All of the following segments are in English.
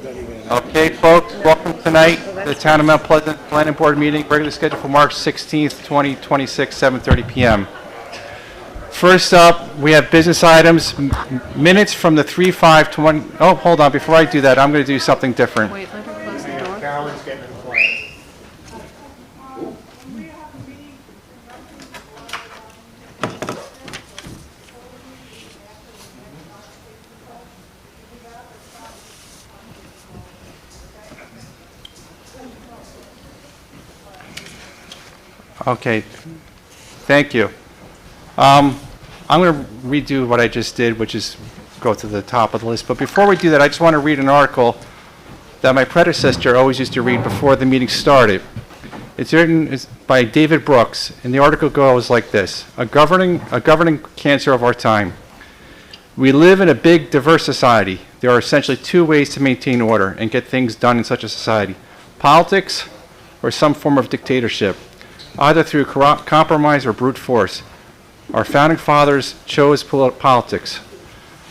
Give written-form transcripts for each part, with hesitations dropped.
Okay, folks, welcome tonight to the Town of Mount Pleasant Planning Board meeting, regularly scheduled for March 16th, 2026, 7:30 p.m. First up, we have business items, minutes from the 3/5/20. Oh, hold on, before I do that, I'm going to do something different. Wait, let her close the door. Carolyn's getting in the play. Okay, thank you. I'm going to redo what I just did, which is go to the top of the list. But before we do that, I just want to read an article that my predecessor always used to read before the meeting started. It's written by David Brooks, and the article goes like this: a governing cancer of our time. We live in a big, diverse society. There are essentially two ways to maintain order and get things done in such a society: politics or some form of dictatorship, either through compromise or brute force. Our founding fathers chose politics.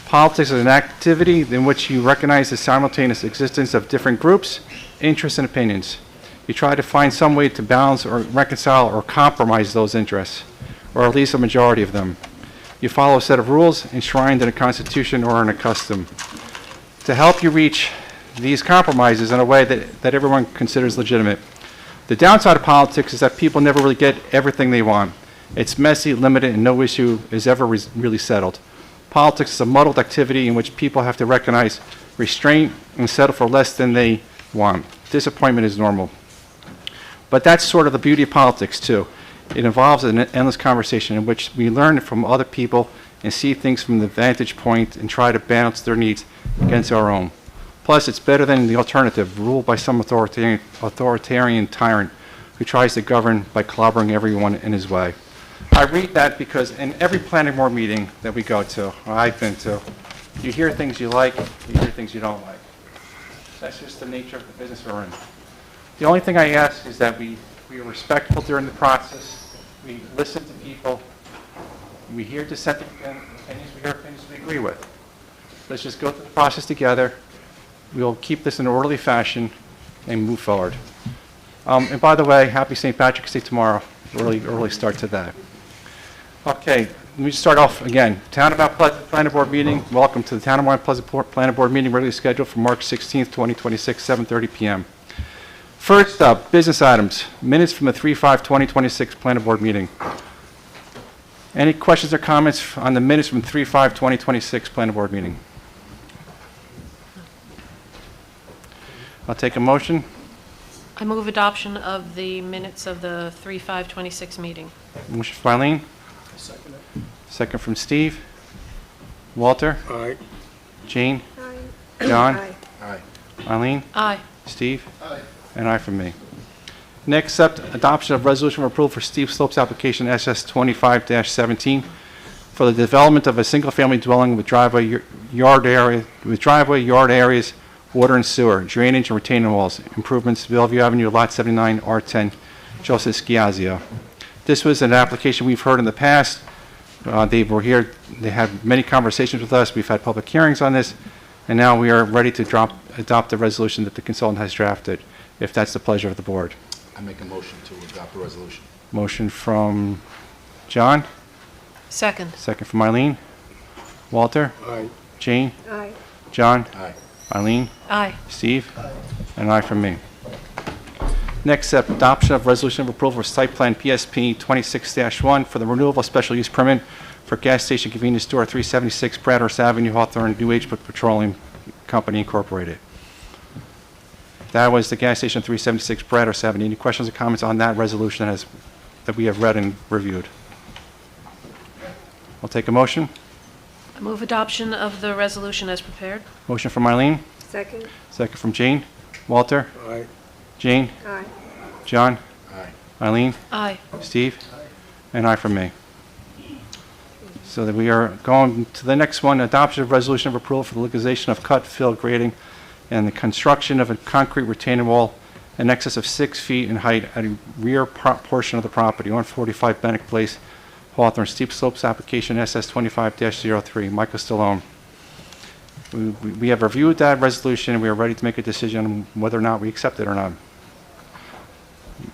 Politics is an activity in which you recognize the simultaneous existence of different groups, interests, and opinions. You try to find some way to balance or reconcile or compromise those interests, or at least a majority of them. You follow a set of rules enshrined in a constitution or in a custom to help you reach these compromises in a way that everyone considers legitimate. The downside of politics is that people never really get everything they want. It's messy, limited, and no issue is ever really settled. Politics is a muddled activity in which people have to recognize restraint and settle for less than they want. Disappointment is normal. But that's sort of the beauty of politics, too. It involves an endless conversation in which we learn from other people and see things from the vantage point and try to balance their needs against our own. Plus, it's better than the alternative, ruled by some authoritarian tyrant who tries to govern by clobbering everyone in his way. I read that because in every planning board meeting that we go to, or I've been to, you hear things you like, you hear things you don't like. That's just the nature of the business we're in. The only thing I ask is that we are respectful during the process, we listen to people, we hear dissenting opinions, we hear opinions we agree with. Let's just go through the process together. We'll keep this in an orderly fashion and move forward. And by the way, happy St. Patrick's Day tomorrow. Early start to that. Okay, let me just start off again. Town of Mount Pleasant Planning Board meeting. Welcome to the Town of Mount Pleasant Planning Board meeting, regularly scheduled for March 16th, 2026, 7:30 p.m. First up, business items. Minutes from the 3/5/2026 Planning Board meeting. Any questions or comments on the minutes from 3/5/2026 Planning Board meeting? I'll take a motion. I move adoption of the minutes of the 3/5/26 meeting. Motion from Eileen. Second it. Second from Steve. Walter. Aye. Jane. John. Aye. Eileen. Aye. Steve. Aye. And I from me. Next up, adoption of resolution of approval for Steve Slopes application SS 25-17 for the development of a single-family dwelling with driveway, yard areas, water and sewer, drainage and retaining walls, improvements, Bellevue Avenue, Lot 79, R10, Joseph Schiazio. This was an application we've heard in the past. They were here, they had many conversations with us, we've had public hearings on this, and now we are ready to adopt the resolution that the consultant has drafted, if that's the pleasure of the board. I make a motion to adopt the resolution. Motion from John, Second. second from Eileen. Walter, Aye. Jane, Aye. John, Aye. Eileen, Aye. Steve, and I from me. Next up, adoption of resolution of approval for site plan PSP 26-1 for the renewal of special use permit for gas station convenience store 376 Bradhurst Avenue, Hawthorne, New Age Petroleum Company Incorporated. That was the gas station 376 Bradhurst Avenue. Any questions or comments on that resolution that we have read and reviewed? I'll take a motion. I move adoption of the resolution as prepared. Motion from Eileen, Second. second from Jane. Walter, Aye. Jane, Aye. John, Aye. Eileen, Aye. Steve, and I from me. So that we are going to the next one, adoption of resolution of approval for the legalization of cut, fill, grading, and the construction of a concrete retaining wall in excess of 6 feet in height at a rear portion of the property, 145 Bennett Place, Hawthorne, steep slopes application SS 25-03, Michael Stallone. We have reviewed that resolution, and we are ready to make a decision on whether or not we accept it or not.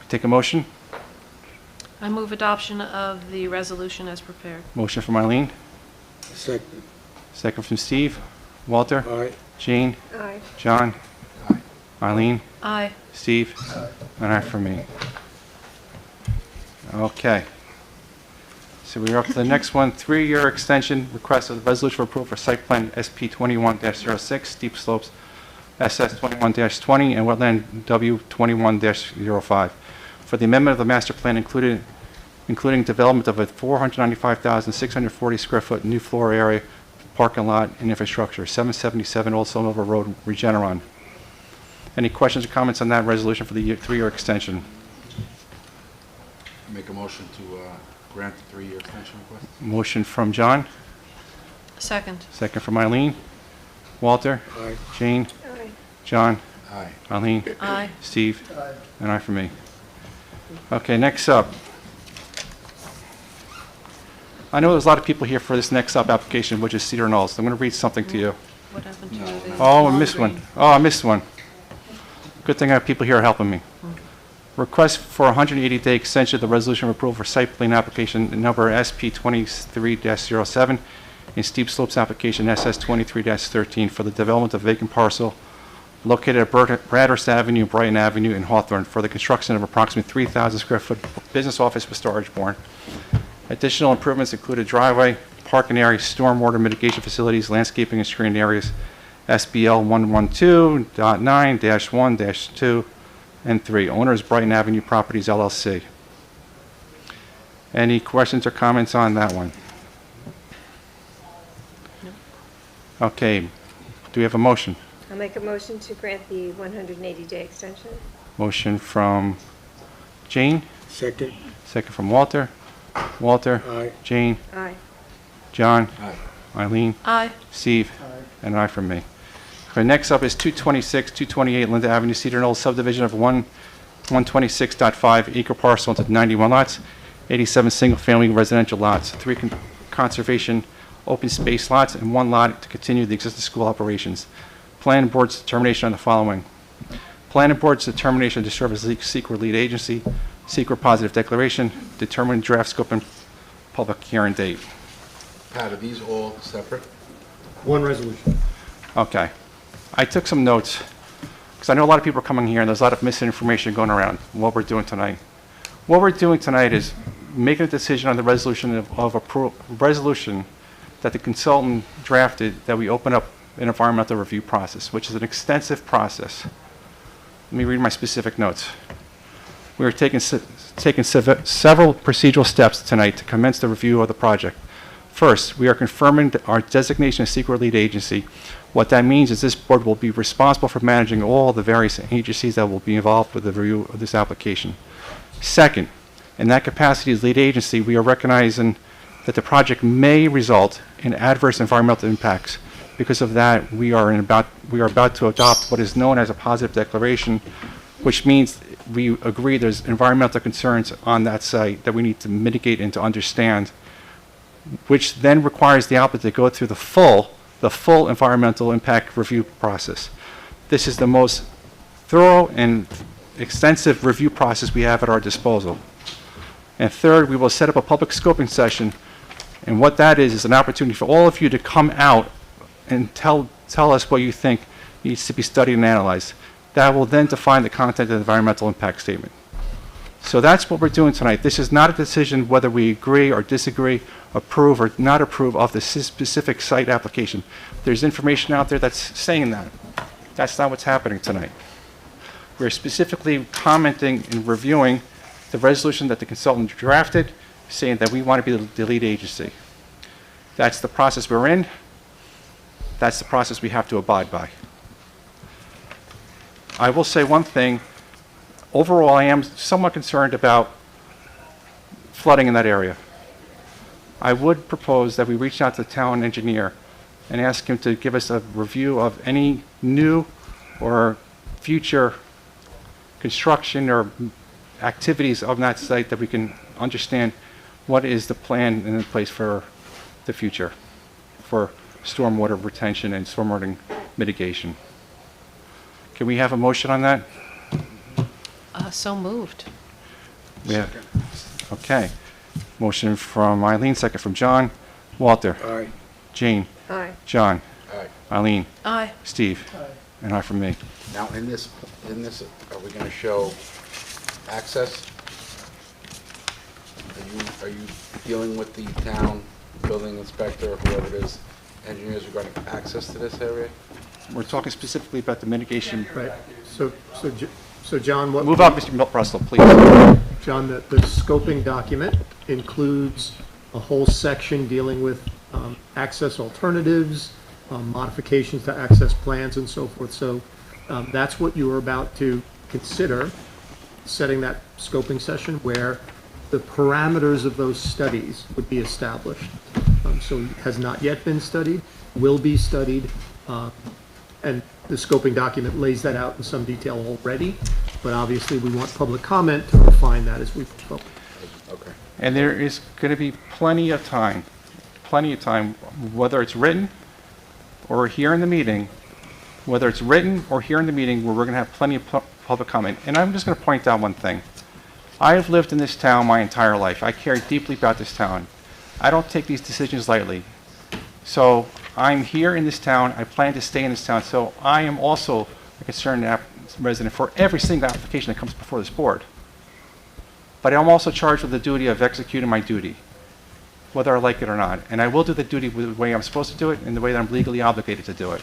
Take a motion? I move adoption of the resolution as prepared. Motion from Eileen, Second. second from Steve. Walter? Aye. Jean? Aye. John? Aye. Eileen? Aye. Steve? And aye for me. Okay. So we're up to the next one, 3-year extension request of the resolution for approval for site plan SP 21-06, steep slopes SS 21-20, and wetland W 21-05, for the amendment of the master plan including development of a 495,640 square foot new floor area, parking lot, and infrastructure, 777 Old Silver Road, Regeneron. Any questions or comments on that resolution for the 3-year extension? Make a motion to grant the 3-year extension request. Motion from John, Second. second from Eileen. Walter? Aye. Jane? Aye. John? Aye. Eileen? Aye. Steve? Aye. And aye for me. Okay, next up. I know there's a lot of people here for this next up application, which is Cedar Knolls. I'm going to read something to you. What happened to No, the... no. Oh, I missed Long one. Oh, I missed one. Good thing I have people here helping me. Request for a 180-day extension of the resolution of approval for site plan application number SP 23-07 and steep slopes application SS 23-13 for the development of vacant parcel located at Bradhurst Avenue, Brighton Avenue, and Hawthorne for the construction of approximately 3,000 square foot business office with storage barn. Additional improvements include a driveway, parking area, stormwater mitigation facilities, landscaping and screened areas, SBL 112.9-1-2 and 3. Owners Brighton Avenue Properties LLC. Any questions or comments on that one? Okay. Do we have a motion? I'll make a motion to grant the 180-day extension. Motion from Jane, Second. second from Walter. Walter, Aye. Jane, Aye. John, Aye. Eileen, Aye. Steve, and aye from me. Okay, next up is 226, 228 Linda Avenue, Cedar Knolls subdivision of 126.5 acre parcel into 91 lots, 87 single-family residential lots, 3 conservation open space lots, and 1 lot to continue the existing school operations. Planning Board's determination on the following. Planning Board's determination to serve as secret lead agency, secret positive declaration, determine draft scope and public hearing date. Pat, are these all separate? One resolution. Okay. I took some notes, because I know a lot of people are coming here, and there's a lot of misinformation going around, what we're doing tonight. What we're doing tonight is making a decision on the resolution resolution that the consultant drafted, that we open up an environmental review process, which is an extensive process. Let me read my specific notes. We are taking several procedural steps tonight to commence the review of the project. First, we are confirming our designation as secret lead agency. What that means is this board will be responsible for managing all the various agencies that will be involved with the review of this application. Second, in that capacity as lead agency, we are recognizing that the project may result in adverse environmental impacts. Because of that, we are about to adopt what is known as a positive declaration, which means we agree there's environmental concerns on that site that we need to mitigate and to understand, which then requires the applicant to go through the full environmental impact review process. This is the most thorough and extensive review process we have at our disposal. And third, we will set up a public scoping session, and what that is an opportunity for all of you to come out and tell us what you think needs to be studied and analyzed. That will then define the content of the environmental impact statement. So that's what we're doing tonight. This is not a decision whether we agree or disagree, approve or not approve of the specific site application. There's information out there that's saying that. That's not what's happening tonight. We're specifically commenting and reviewing the resolution that the consultant drafted, saying that we want to be the lead agency. That's the process we're in. That's the process we have to abide by. I will say one thing. Overall, I am somewhat concerned about flooding in that area. I would propose that we reach out to the town engineer and ask him to give us a review of any new or future construction or activities of that site, that we can understand what is the plan in place for the future, for stormwater retention and stormwater mitigation. Can we have a motion on that? So moved. We have, okay. Motion from Eileen, second from John. Walter? Aye. Jean? Aye. John? Aye. Eileen? Aye. Steve? And I from me. Now, in this, are we going to show access? Are you dealing with the town building inspector, whoever it is, engineers regarding access to this area? We're talking specifically about the mitigation. Right. So John, what? Move up, Mr. Russell, please. John, the scoping document includes a whole section dealing with access alternatives, modifications to access plans and so forth. So that's what you are about to consider, setting that scoping session where the parameters of those studies would be established. So it has not yet been studied, will be studied, and the scoping document lays that out in some detail already, but obviously we want public comment to refine that as we go. Okay. And there is going to be plenty of time, whether it's written or here in the meeting, where we're going to have plenty of public comment. And I'm just going to point out one thing. I have lived in this town my entire life. I care deeply about this town. I don't take these decisions lightly. So I'm here in this town. I plan to stay in this town. So I am also a concerned resident for every single application that comes before this board. But I'm also charged with the duty of executing my duty, whether I like it or not. And I will do the duty the way I'm supposed to do it and the way that I'm legally obligated to do it.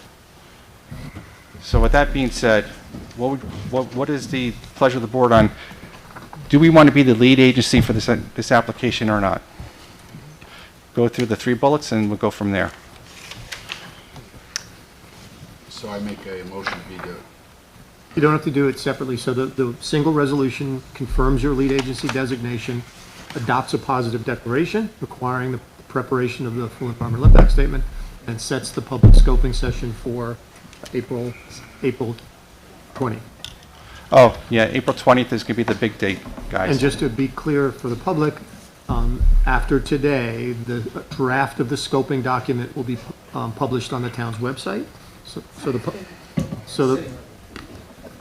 So with that being said, what is the pleasure of the board on, do we want to be the lead agency for this application or not? Go through the 3 bullets and we'll go from there. So I make a motion to be the, You don't have to do it separately. So the single resolution confirms your lead agency designation, adopts a positive declaration requiring the preparation of the full environmental impact statement, and sets the public scoping session for April 20. Oh, yeah, April 20th is going to be the big date, guys. And just to be clear for the public, after today, the draft of the scoping document will be published on the town's website.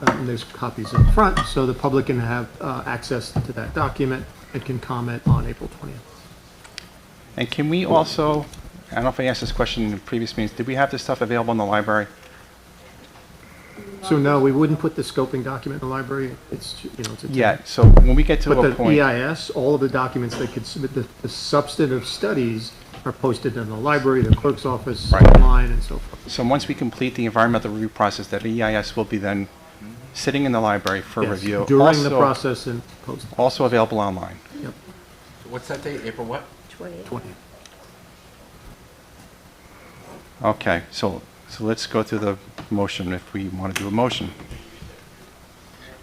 And there's copies in front, so the public can have access to that document and can comment on April 20th. And can we also, I don't know if I asked this question in previous meetings, did we have this stuff available in the library? So no, we wouldn't put the scoping document in the library. It's, it's a. Yeah, so when we get to But a the point, EIS, all of the documents they could submit, the substantive studies are posted in the library, the clerk's office, Right. online, and so forth. so once we complete the environmental review process, that EIS will be then sitting in the library for Yes, review. during the Also- process and post. Also available online. Yep, what's that date, April what? 20. 20. Okay, so let's go through the motion if we want to do a motion.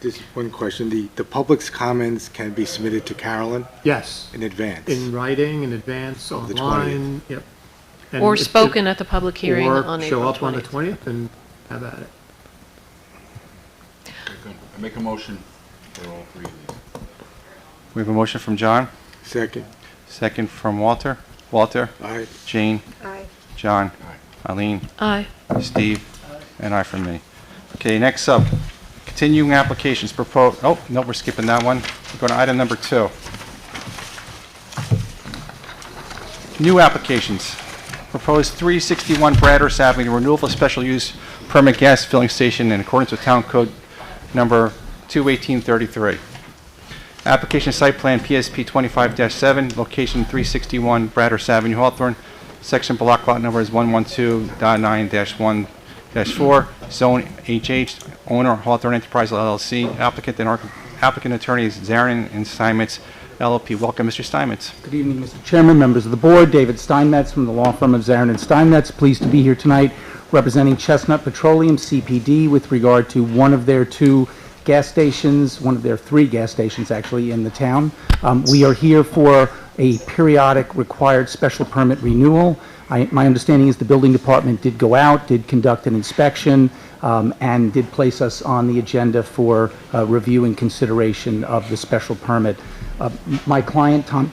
Just one question. The public's comments can be submitted to Carolyn Yes, in advance. in writing, in advance, Of the online, yep. And Or if- spoken at the public hearing on Or April 20th. show up on the 20th and have at it. Okay, good. I make a motion for all 3 of these. We have a motion from John, Second. second from Walter. Walter, Aye. Jane, Aye. John, Aye. Eileen, Aye. Steve, and I from me. Okay, next up, continuing applications proposed, oh, no, we're skipping that one. We're going to item number 2. New applications. Proposed 361 Bradhurst Avenue, renewal of special use permit gas filling station in accordance with Town Code number 21833. Application site plan PSP 25-7, location 361 Bradhurst Avenue, Hawthorne. Section block lot number is 112.9-1-4, zone HH, owner Hawthorne Enterprise LLC, applicant attorney is Zarin and Steinmetz LLP. Welcome, Mr. Steinmetz. Good evening, Mr. Chairman, members of the board. David Steinmetz from the law firm of Zarin and Steinmetz. Pleased to be here tonight representing Chestnut Petroleum, CPD, with regard to one of their 2 gas stations, one of their 3 gas stations, actually, in the town. We are here for a periodic required special permit renewal. My understanding is the building department did go out, did conduct an inspection, and did place us on the agenda for review and consideration of the special permit. My client, Tom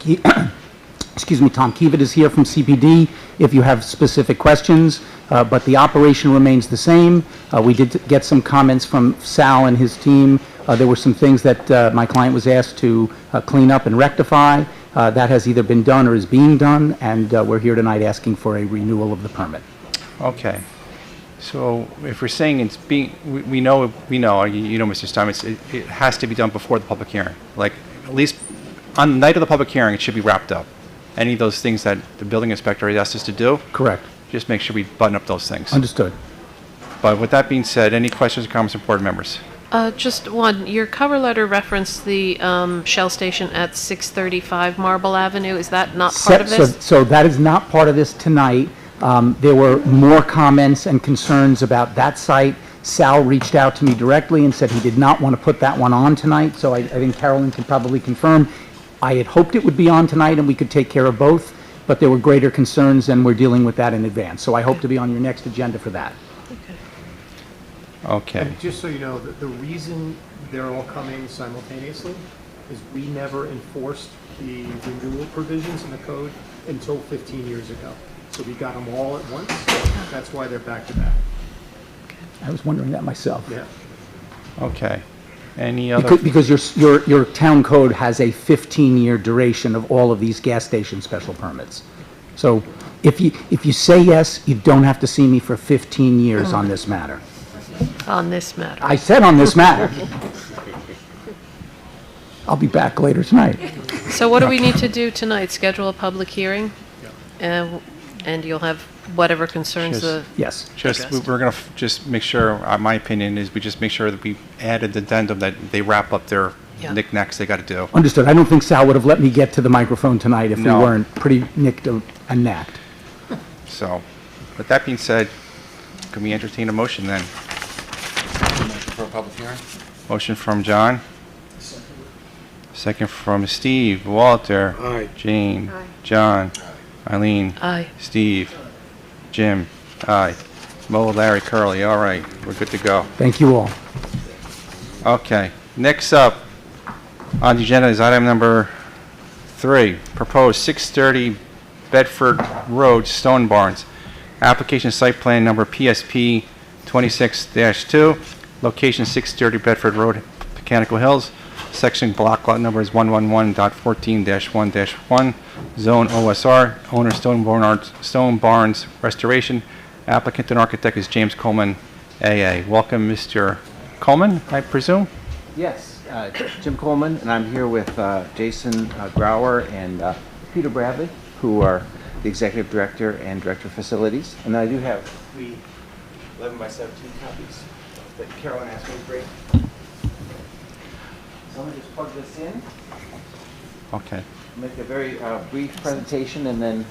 Tom Kiewit is here from CPD if you have specific questions, but the operation remains the same. We did get some comments from Sal and his team. There were some things that my client was asked to clean up and rectify. That has either been done or is being done, and we're here tonight asking for a renewal of the permit. Okay. So if we're saying it's being, we know, you know, Mr. Steinmetz, it has to be done before the public hearing. Like, at least on the night of the public hearing, it should be wrapped up. Any of those things that the building inspector has asked us to do, Correct. just make sure we button up those things. Understood. But with that being said, any questions or comments from board members? Just one, your cover letter referenced the Shell station at 635 Marble Avenue. Is that not part of this? So that is not part of this tonight. There were more comments and concerns about that site. Sal reached out to me directly and said he did not want to put that one on tonight, so I think Carolyn can probably confirm. I had hoped it would be on tonight and we could take care of both, but there were greater concerns and we're dealing with that in advance. So I hope to be on your next agenda for that. Okay. And just so you know, the reason they're all coming simultaneously is we never enforced the renewal provisions in the code until 15 years ago. So we got them all at once. That's why they're back to back. I was wondering that myself. Yeah. Okay. Any other? Because your town code has a 15-year duration of all of these gas station special permits. So if you say yes, you don't have to see me for 15 years on this matter. On this matter. I said on this matter. I'll be back later tonight. So what do we need to do tonight? Schedule a public hearing? And you'll have whatever concerns the... Yes. Just, we're going to just make sure, my opinion is we just make sure that we added the addendum that they wrap up their Yeah. knickknacks they got to do. Understood. I don't think Sal would have let me get to the microphone tonight if we No. weren't pretty nicked and knacked. So, with that being said, can we entertain a motion then? For a public hearing? Motion from John. Second from Steve, Walter. Aye. Jane. Aye. John. Eileen. Aye. Steve. Jim. Aye. Mo, Larry, Curly. All right, we're good to go. Thank you all. Okay, next up on the agenda is item number 3, proposed 630 Bedford Road, Stone Barns. Application site plan number PSP 26-2, location 630 Bedford Road, Mechanical Hills. Section block lot number is 111.14-1-1, zone OSR, owner Stone Barns Restoration. Applicant and architect is James Coleman, AA. Welcome, Mr. Coleman, I presume? Yes, Jim Coleman, and I'm here with Jason Grauer and Peter Bradley, who are the Executive Director and Director of Facilities. And I do have 3 11x17 copies that Carolyn asked me to bring. So I'm going to just plug this in, Okay. make a very brief presentation, and then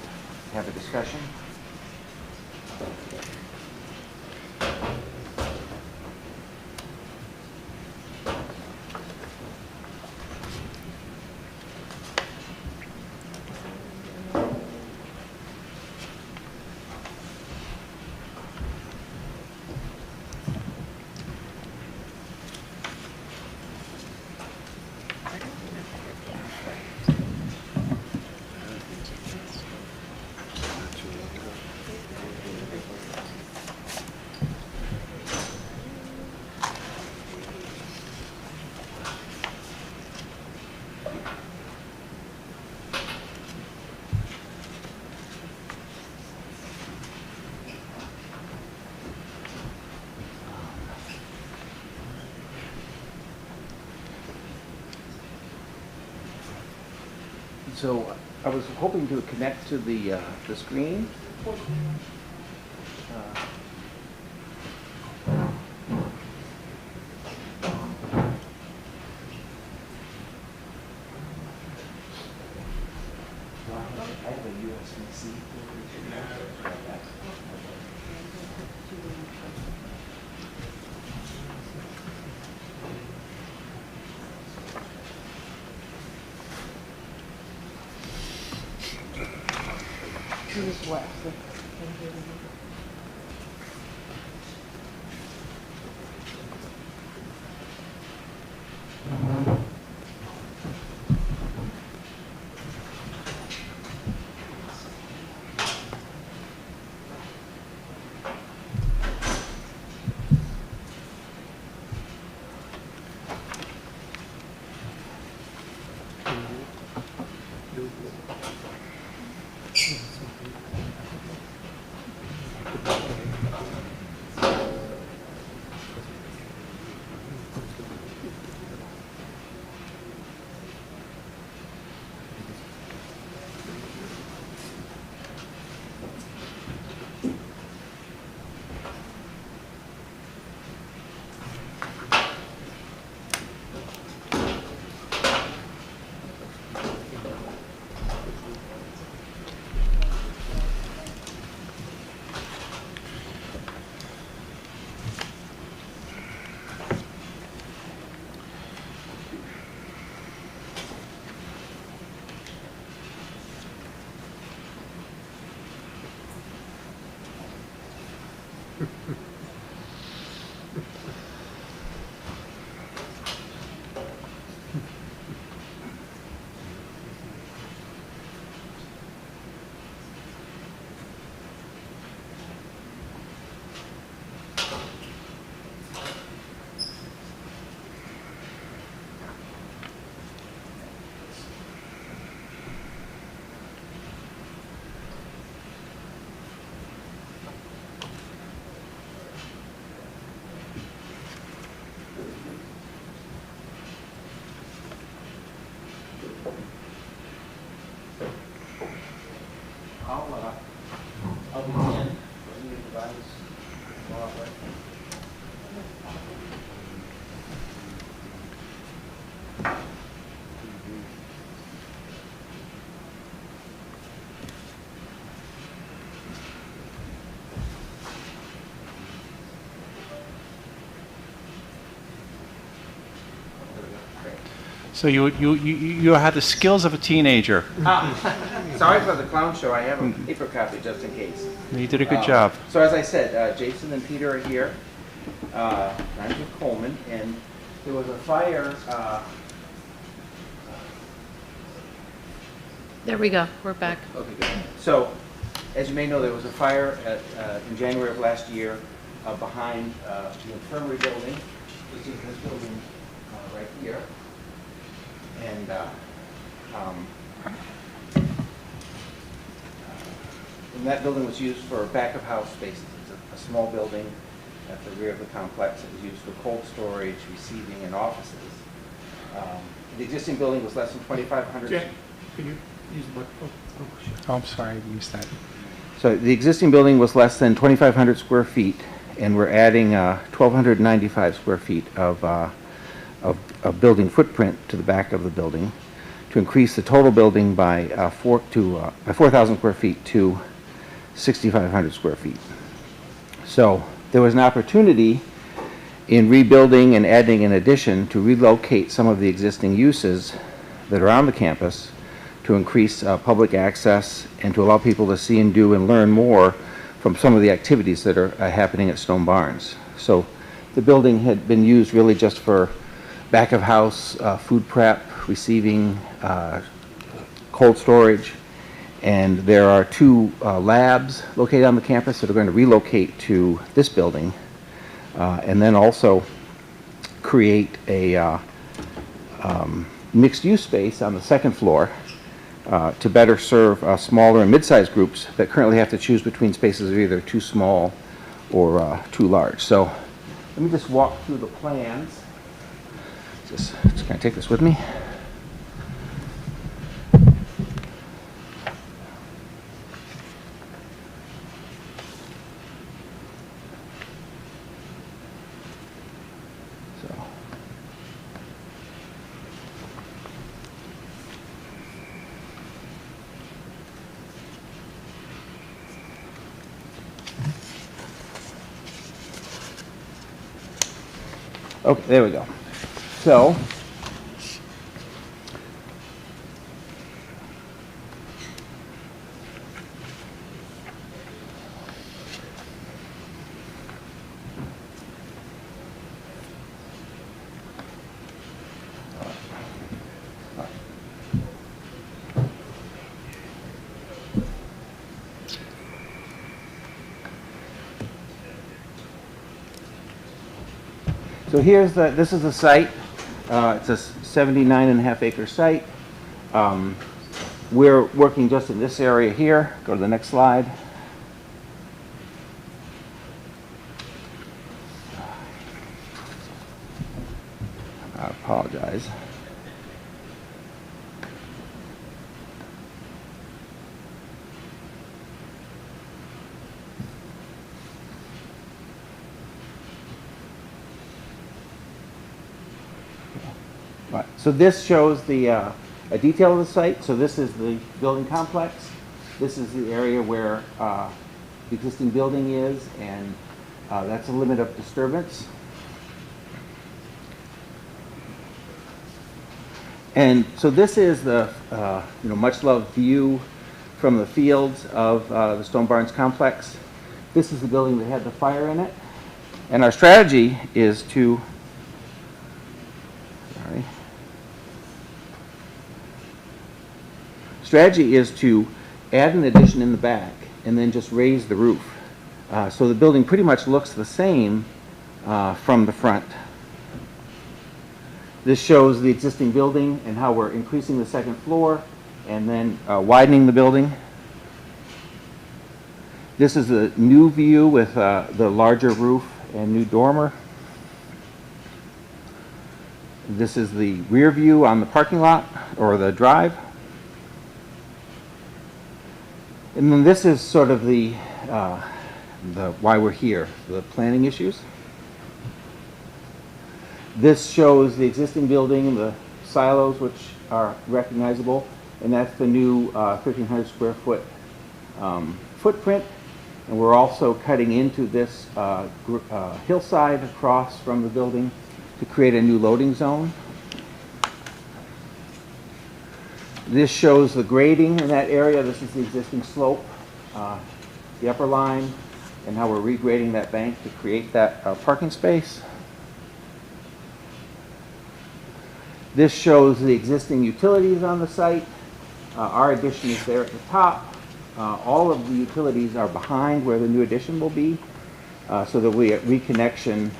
have a discussion. So I was hoping to connect to the screen. I have a USB-C. I'll begin. So you had the skills of a teenager. Sorry for the clown show. I have a paper copy just in case. You did a good job. So as I said, Jason and Peter are here. I'm Jim Coleman, and there was a fire. There we go, we're back. Okay, good. So, as you may know, there was a fire in January of last year behind the infirmary building. This is this building right here. And and that building was used for back of house spaces. It's a small building at the rear of the complex. It was used for cold storage, receiving, and offices. The existing building was less than 2,500. Jack, can you use the microphone? Oh, sure. Oh, I'm sorry, I used that. So the existing building was less than 2,500 square feet, and we're adding 1,295 square feet of building footprint to the back of the building to increase the total building by 4,000 square feet to 6,500 square feet. So there was an opportunity in rebuilding and adding an addition to relocate some of the existing uses that are on the campus to increase public access and to allow people to see and do and learn more from some of the activities that are happening at Stone Barns. So the building had been used really just for back of house, food prep, receiving, cold storage, and there are two labs located on the campus that are going to relocate to this building, and then also create a mixed-use space on the second floor to better serve smaller and mid-sized groups that currently have to choose between spaces that are either too small or too large. So let me just walk through the plans. Just kind of take this with me. So. Okay, there we go. So, this is the site. It's a 79.5 acre site. We're working just in this area here. Go to the next slide. I apologize. Right. So this shows the a detail of the site. So this is the building complex. This is the area where the existing building is, and that's a limit of disturbance. And so this is the much loved view from the fields of the Stone Barns complex. This is the building that had the fire in it. And our strategy is to, add an addition in the back and then just raise the roof. So the building pretty much looks the same from the front. This shows the existing building and how we're increasing the second floor and then widening the building. This is a new view with the larger roof and new dormer. This is the rear view on the parking lot or the drive. And then this is sort of the why we're here, the planning issues. This shows the existing building, the silos which are recognizable, and that's the new 1,300 square foot footprint. And we're also cutting into this hillside across from the building to create a new loading zone. This shows the grading in that area. This is the existing slope, the upper line, and how we're regrading that bank to create that parking space. This shows the existing utilities on the site. Our addition is there at the top. All of the utilities are behind where the new addition will be, so that we get reconnection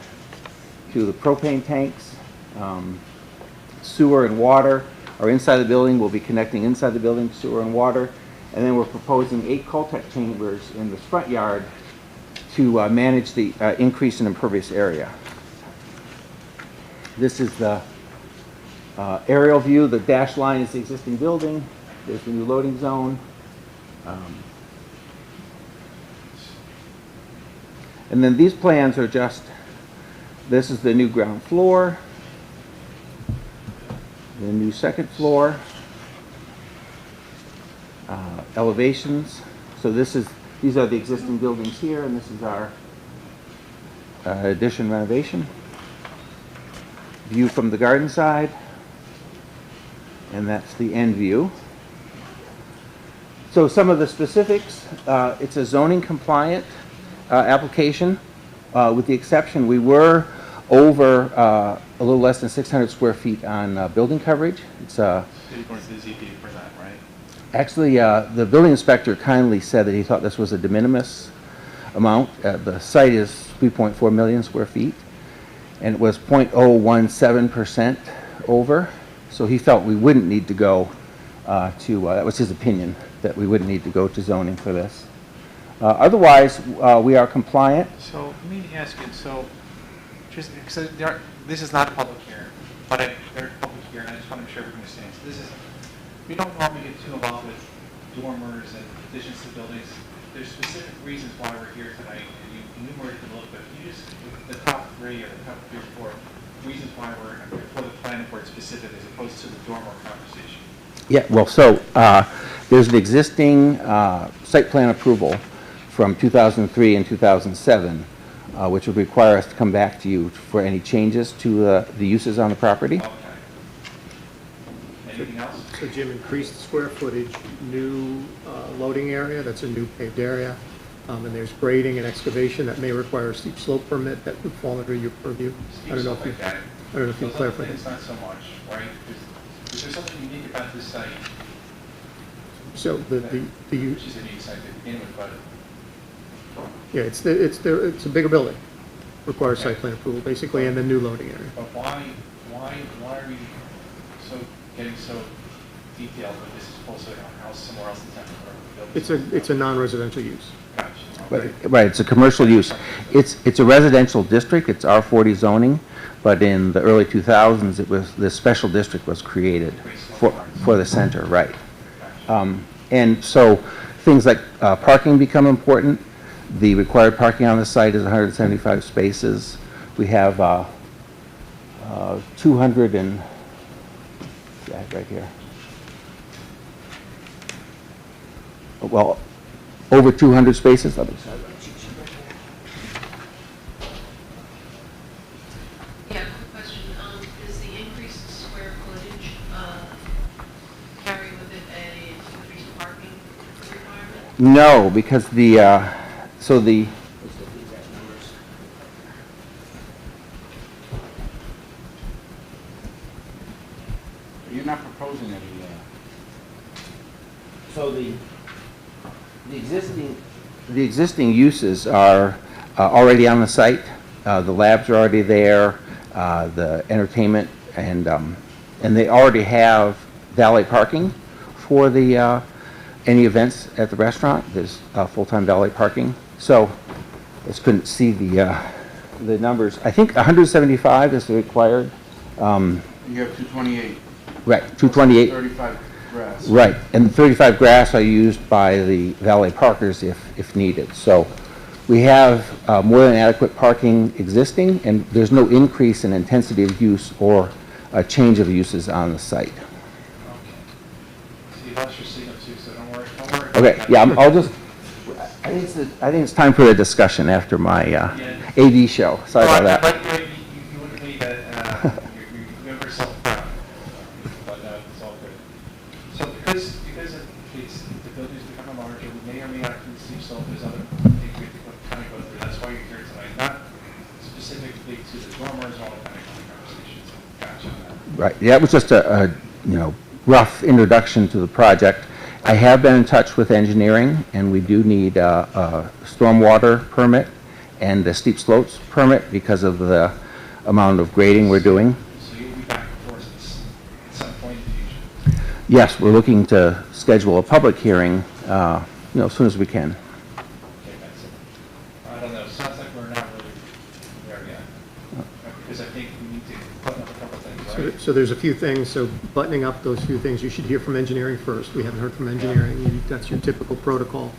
to the propane tanks, sewer and water. Or inside the building, we'll be connecting inside the building to sewer and water. And then we're proposing 8 Coltech chambers in this front yard to manage the increase in impervious area. This is the aerial view. The dashed line is the existing building. There's the new loading zone. And then these plans are just, this is the new ground floor, the new second floor, elevations. So these are the existing buildings here, and this is our addition renovation. View from the garden side, and that's the end view. So some of the specifics, it's a zoning compliant application, with the exception we were over a little less than 600 square feet on building coverage. It's You're going to the ZBA for that, right? actually the building inspector kindly said that he thought this was a de minimis amount. The site is 3.4 million square feet, and it was 0.017% over. So he felt we wouldn't need to go that was his opinion, that we wouldn't need to go to zoning for this. Otherwise, we are compliant. So let me ask you, so just because this is not a public hearing, but they're a public hearing, I just want to make sure everyone understands. This is, we don't normally get too involved with dormers and additions to buildings. There's specific reasons why we're here tonight, and you enumerated them a little bit. Can you just, the top 3 or the top 3 or 4 reasons why we're for the planning board specific as opposed to the dormer conversation? Yeah, well, so there's an existing site plan approval from 2003 and 2007, which would require us to come back to you for any changes to the uses on the property. Okay. Anything else? So Jim, increased square footage, new loading area, that's a new paved area, and there's grading and excavation that may require a steep slope permit that would fall under your purview. I don't know if you clarified It's it. not so much, right? Is there something unique about this site, So the which is a unique site to begin with, but yeah, it's a bigger building, requires site plan approval basically, and the new loading area. but why are we getting so detailed that this is supposed to house somewhere else in town? It's a non-residential use. Gotcha. Right, it's a commercial use. It's a residential district, it's R40 zoning, but in the early 2000s, it was, this special district was created for the center, right. And so things like parking become important. The required parking on the site is 175 spaces. We have 200 and, right here. Well, over 200 spaces. Yeah, quick question. Does the increased square footage carry with it a increased parking requirement? No, because the you're not proposing any, So the existing uses are already on the site. The labs are already there, the entertainment, and they already have valet parking for the any events at the restaurant. There's full-time valet parking. So I just couldn't see the numbers. I think 175 is the required. you have 228. Right, 228. 35 grass. Right, and the 35 grass are used by the valet parkers if needed. So we have more than adequate parking existing, and there's no increase in intensity of use or a change of uses on the site. See, that's your signal too, so don't worry. Okay, yeah, I'll just, I think it's time for a discussion after my AD show. Sorry about that. But you wouldn't need that, you have yourself proud. But it's all good. So because the building's becoming larger, we may or may not receive some of those other things we have to kind of go through. That's why you're here tonight, not specifically to the dormers, all that kind of conversations. Gotcha. Right, yeah, it was just a rough introduction to the project. I have been in touch with engineering, and we do need a stormwater permit and a steep slopes permit because of the amount of grading we're doing. So you'll be back before us at some point in the future. Yes, we're looking to schedule a public hearing, as soon as we can. Okay, that's it. I don't know, sounds like we're not really there yet. Because I think we need to button up a couple things, right? So there's a few things, so buttoning up those few things, you should hear from engineering first. We haven't heard from engineering. That's your typical protocol.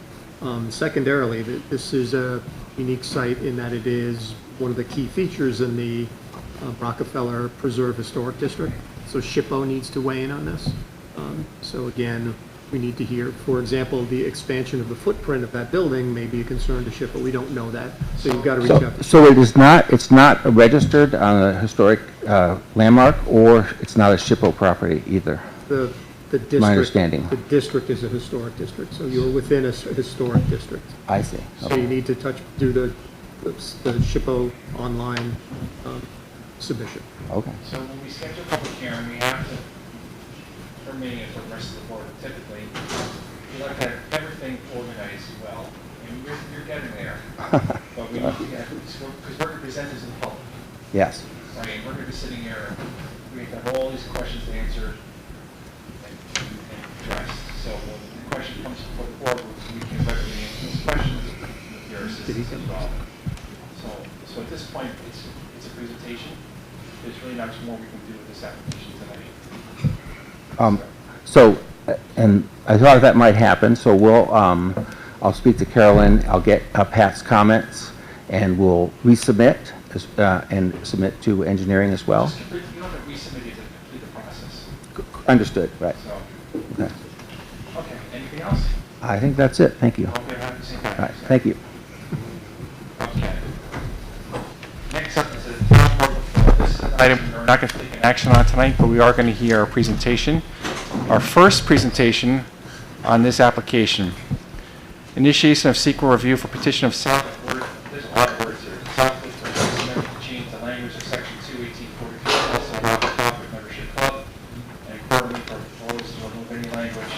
Secondarily, this is a unique site in that it is one of the key features in the Rockefeller Preserve Historic District. So SHPO needs to weigh in on this. So again, we need to hear, for example, the expansion of the footprint of that building may be a concern to SHPO. We don't know that, so you've got to reach out to. So it's not registered on a historic landmark, or it's not a SHPO property either? The district. My understanding. The district is a historic district, so you're within a historic district. I see. So you need to do the SHPO online submission. Okay. So when we schedule a public hearing, we have to, for me and for the rest of the board typically, we like to have everything organized well. And you're getting there. But we need to get, because we're going to present this to the public. Yes. I mean, we're going to be sitting here, we have all these questions answered and addressed. So when the question comes before the board, we can readily answer those questions with your assistance as well. So at this point, it's a presentation. There's really not much more we can do with this application tonight. And I thought that might happen, so I'll speak to Carolyn, I'll get Pat's comments, and we'll resubmit and submit to engineering as well. You don't have to resubmit it to complete the process. Understood, right. So, Okay. okay, anything else? I think that's it, thank you. Okay, have the same All time. right, thank you. Okay. Next up is a town board report. This is an item we're not going to take an action on tonight, but we are going to hear a presentation. Our first presentation on this application. Initiation of secret review for petition of Southwood, there's a lot of words here. Southwood to change the language of section 21843, also allow the corporate membership club, and accordingly propose to remove any language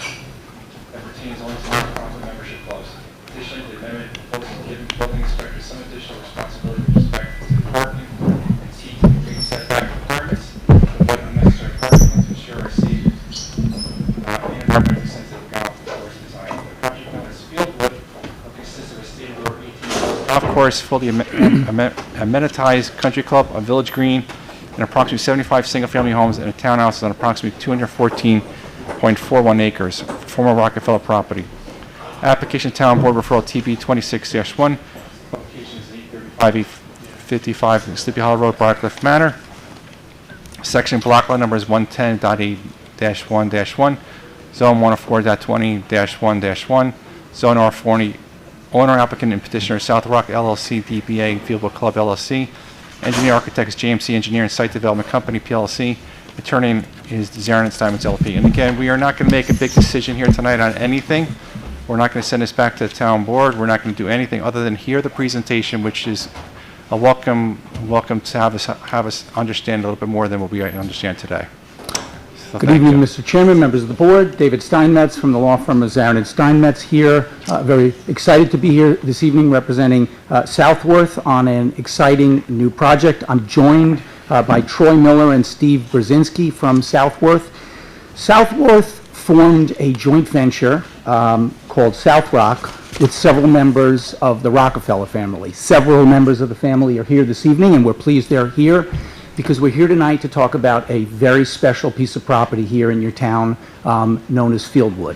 that pertains only to non-profit membership clubs. Additionally, the amendment proposes giving building inspectors some additional responsibility with respect to the parking and seek to increase setback requirements, avoid unnecessary parking, and to ensure a safe environmentally sensitive golf course design. The project known as Fieldwood will consist of a state-of-the-art 18-hole golf course, fully amenitized country club, a village green, and approximately 75 single-family homes and a townhouse on approximately 214.41 acres, former Rockefeller property. Application Town Board Referral TB 26-1. Location is 835 Sleepy Hollow Road, Barcliff Manor. Section block lot number is 110.8-1-1. Zone 104.20-1-1. Zone R40. Owner, applicant, and petitioner South Rock LLC, DBA, Fieldwood Club LLC. Engineer, architect is JMC Engineer and Site Development Company PLC. Attorney is Zarin Steinmetz LP. And again, we are not going to make a big decision here tonight on anything. We're not going to send this back to the town board. We're not going to do anything other than hear the presentation, which is a welcome to have us understand a little bit more than what we understand today. So Good thank evening, you. Mr. Chairman, members of the board. David Steinmetz from the law firm of Zarin and Steinmetz here. Very excited to be here this evening representing Southworth on an exciting new project. I'm joined by Troy Miller and Steve Brzezinski from Southworth. Southworth formed a joint venture called South Rock with several members of the Rockefeller family. Several members of the family are here this evening, and we're pleased they're here because we're here tonight to talk about a very special piece of property here in your town known as Fieldwood.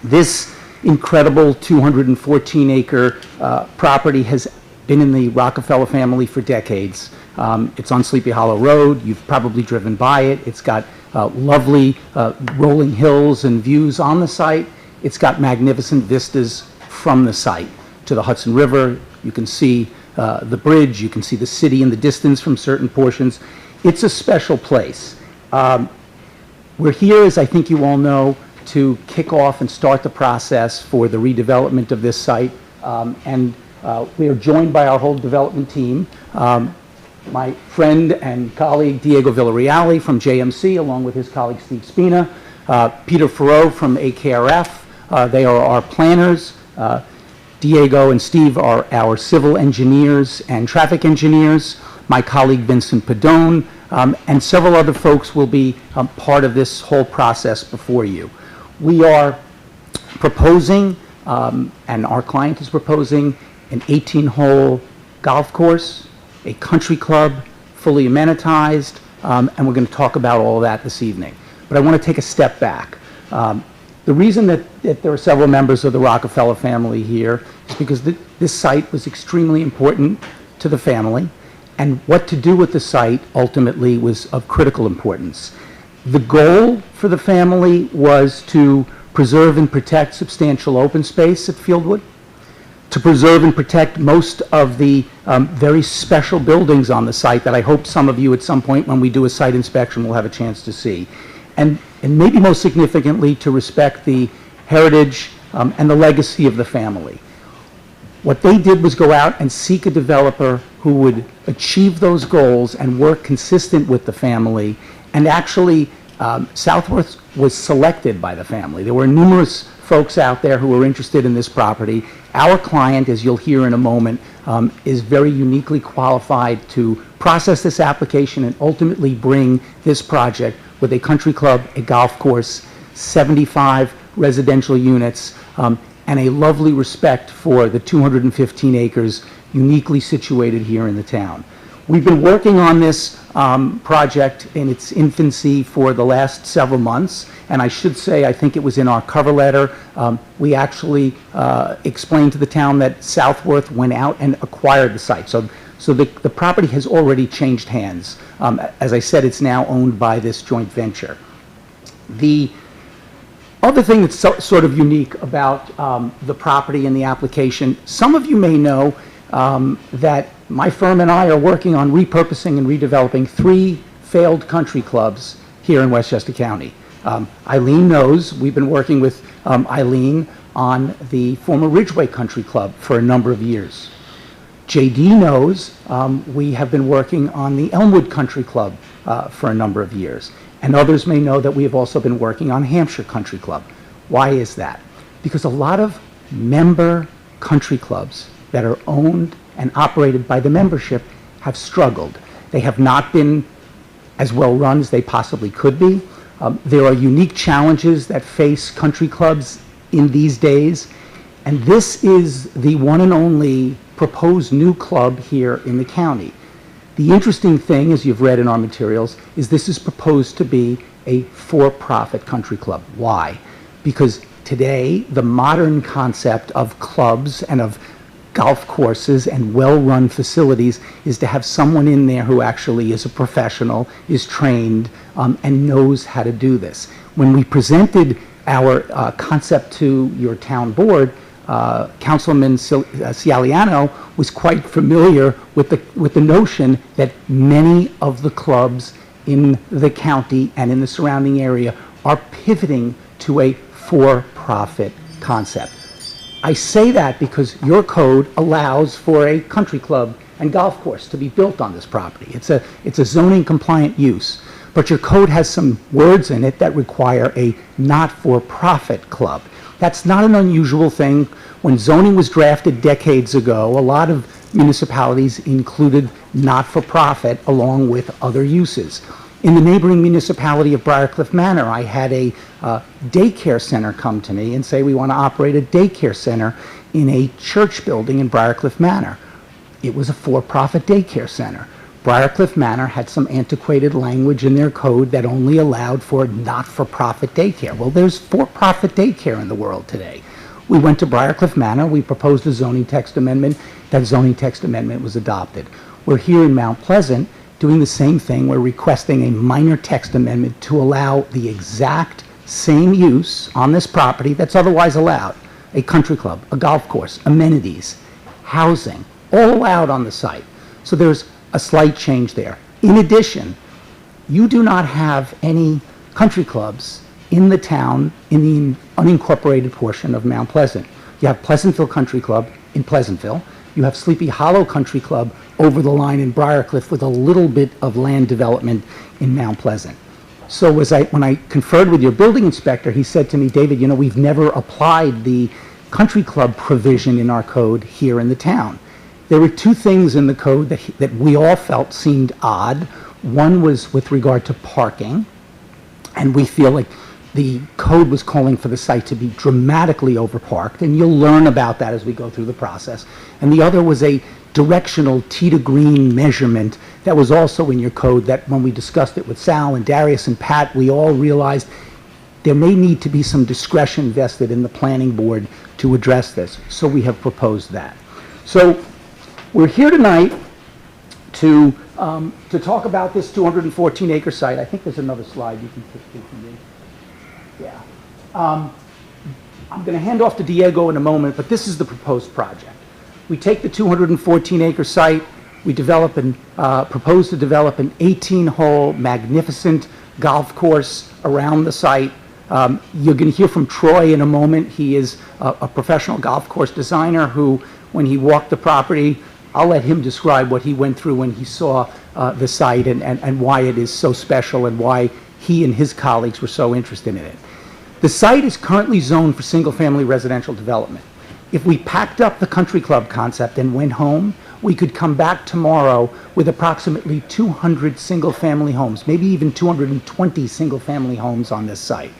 This incredible 214-acre property has been in the Rockefeller family for decades. It's on Sleepy Hollow Road. You've probably driven by it. It's got lovely rolling hills and views on the site. It's got magnificent vistas from the site to the Hudson River. You can see the bridge. You can see the city in the distance from certain portions. It's a special place. We're here, as I think you all know, to kick off and start the process for the redevelopment of this site. We are joined by our whole development team. My friend and colleague Diego Villarreal from JMC, along with his colleague Steve Spina, Peter Farrow from AKRF. They are our planners. Diego and Steve are our civil engineers and traffic engineers. My colleague Vincent Padone and several other folks will be part of this whole process before you. We are proposing, and our client is proposing, an 18-hole golf course, a country club, fully amenitized, and we're going to talk about all of that this evening. But I want to take a step back. The reason that there are several members of the Rockefeller family here is because this site was extremely important to the family, and what to do with the site ultimately was of critical importance. The goal for the family was to preserve and protect substantial open space at Fieldwood, to preserve and protect most of the very special buildings on the site that I hope some of you at some point when we do a site inspection will have a chance to see. And maybe most significantly, to respect the heritage and the legacy of the family. What they did was go out and seek a developer who would achieve those goals and work consistent with the family. And actually, Southworth was selected by the family. There were numerous folks out there who were interested in this property. Our client, as you'll hear in a moment, is very uniquely qualified to process this application and ultimately bring this project with a country club, a golf course, 75 residential units, and a lovely respect for the 215 acres uniquely situated here in the town. We've been working on this project in its infancy for the last several months, and I should say, I think it was in our cover letter, we actually explained to the town that Southworth went out and acquired the site. So the property has already changed hands. As I said, it's now owned by this joint venture. The other thing that's sort of unique about the property and the application, some of you may know that my firm and I are working on repurposing and redeveloping 3 failed country clubs here in Westchester County. Eileen knows, we've been working with Eileen on the former Ridgeway Country Club for a number of years. JD knows we have been working on the Elmwood Country Club for a number of years. And others may know that we have also been working on Hampshire Country Club. Why is that? Because a lot of member country clubs that are owned and operated by the membership have struggled. They have not been as well run as they possibly could be. There are unique challenges that face country clubs in these days, and this is the one and only proposed new club here in the county. The interesting thing, as you've read in our materials, is this is proposed to be a for-profit country club. Why? Because today, the modern concept of clubs and of golf courses and well-run facilities is to have someone in there who actually is a professional, is trained, and knows how to do this. When we presented our concept to your town board, Councilman Cialiano was quite familiar with the notion that many of the clubs in the county and in the surrounding area are pivoting to a for-profit concept. I say that because your code allows for a country club and golf course to be built on this property. It's a zoning compliant use. but your code has some words in it that require a not-for-profit club. That's not an unusual thing. When zoning was drafted decades ago, a lot of municipalities included not-for-profit along with other uses. In the neighboring municipality of Briarcliff Manor, I had a daycare center come to me and say, we want to operate a daycare center in a church building in Briarcliff Manor. It was a for-profit daycare center. Briarcliff Manor had some antiquated language in their code that only allowed for not-for-profit daycare. Well, there's for-profit daycare in the world today. We went to Briarcliff Manor, we proposed a zoning text amendment, that zoning text amendment was adopted. We're here in Mount Pleasant doing the same thing. We're requesting a minor text amendment to allow the exact same use on this property that's otherwise allowed. A country club, a golf course, amenities, housing, all allowed on the site. So there's a slight change there. In addition, you do not have any country clubs in the town in the unincorporated portion of Mount Pleasant. You have Pleasantville Country Club in Pleasantville. You have Sleepy Hollow Country Club over the line in Briarcliff with a little bit of land development in Mount Pleasant. So when I conferred with your building inspector, he said to me, David, you know, we've never applied the country club provision in our code here in the town. There were two things in the code that we all felt seemed odd. One was with regard to parking, and we feel like the code was calling for the site to be dramatically overparked, and you'll learn about that as we go through the process. And the other was a directional tee to green measurement that was also in your code that when we discussed it with Sal and Darius and Pat, we all realized there may need to be some discretion vested in the planning board to address this. So we have proposed that. So we're here tonight to talk about this 214-acre site. I think there's another slide you can pick from me. Yeah. I'm going to hand off to Diego in a moment, but this is the proposed project. We take the 214-acre site, we develop and propose to develop an 18-hole magnificent golf course around the site. You're going to hear from Troy in a moment. He is a professional golf course designer who, when he walked the property, I'll let him describe what he went through when he saw the site and why it is so special and why he and his colleagues were so interested in it. The site is currently zoned for single-family residential development. If we packed up the country club concept and went home, we could come back tomorrow with approximately 200 single-family homes, maybe even 220 single-family homes on this site.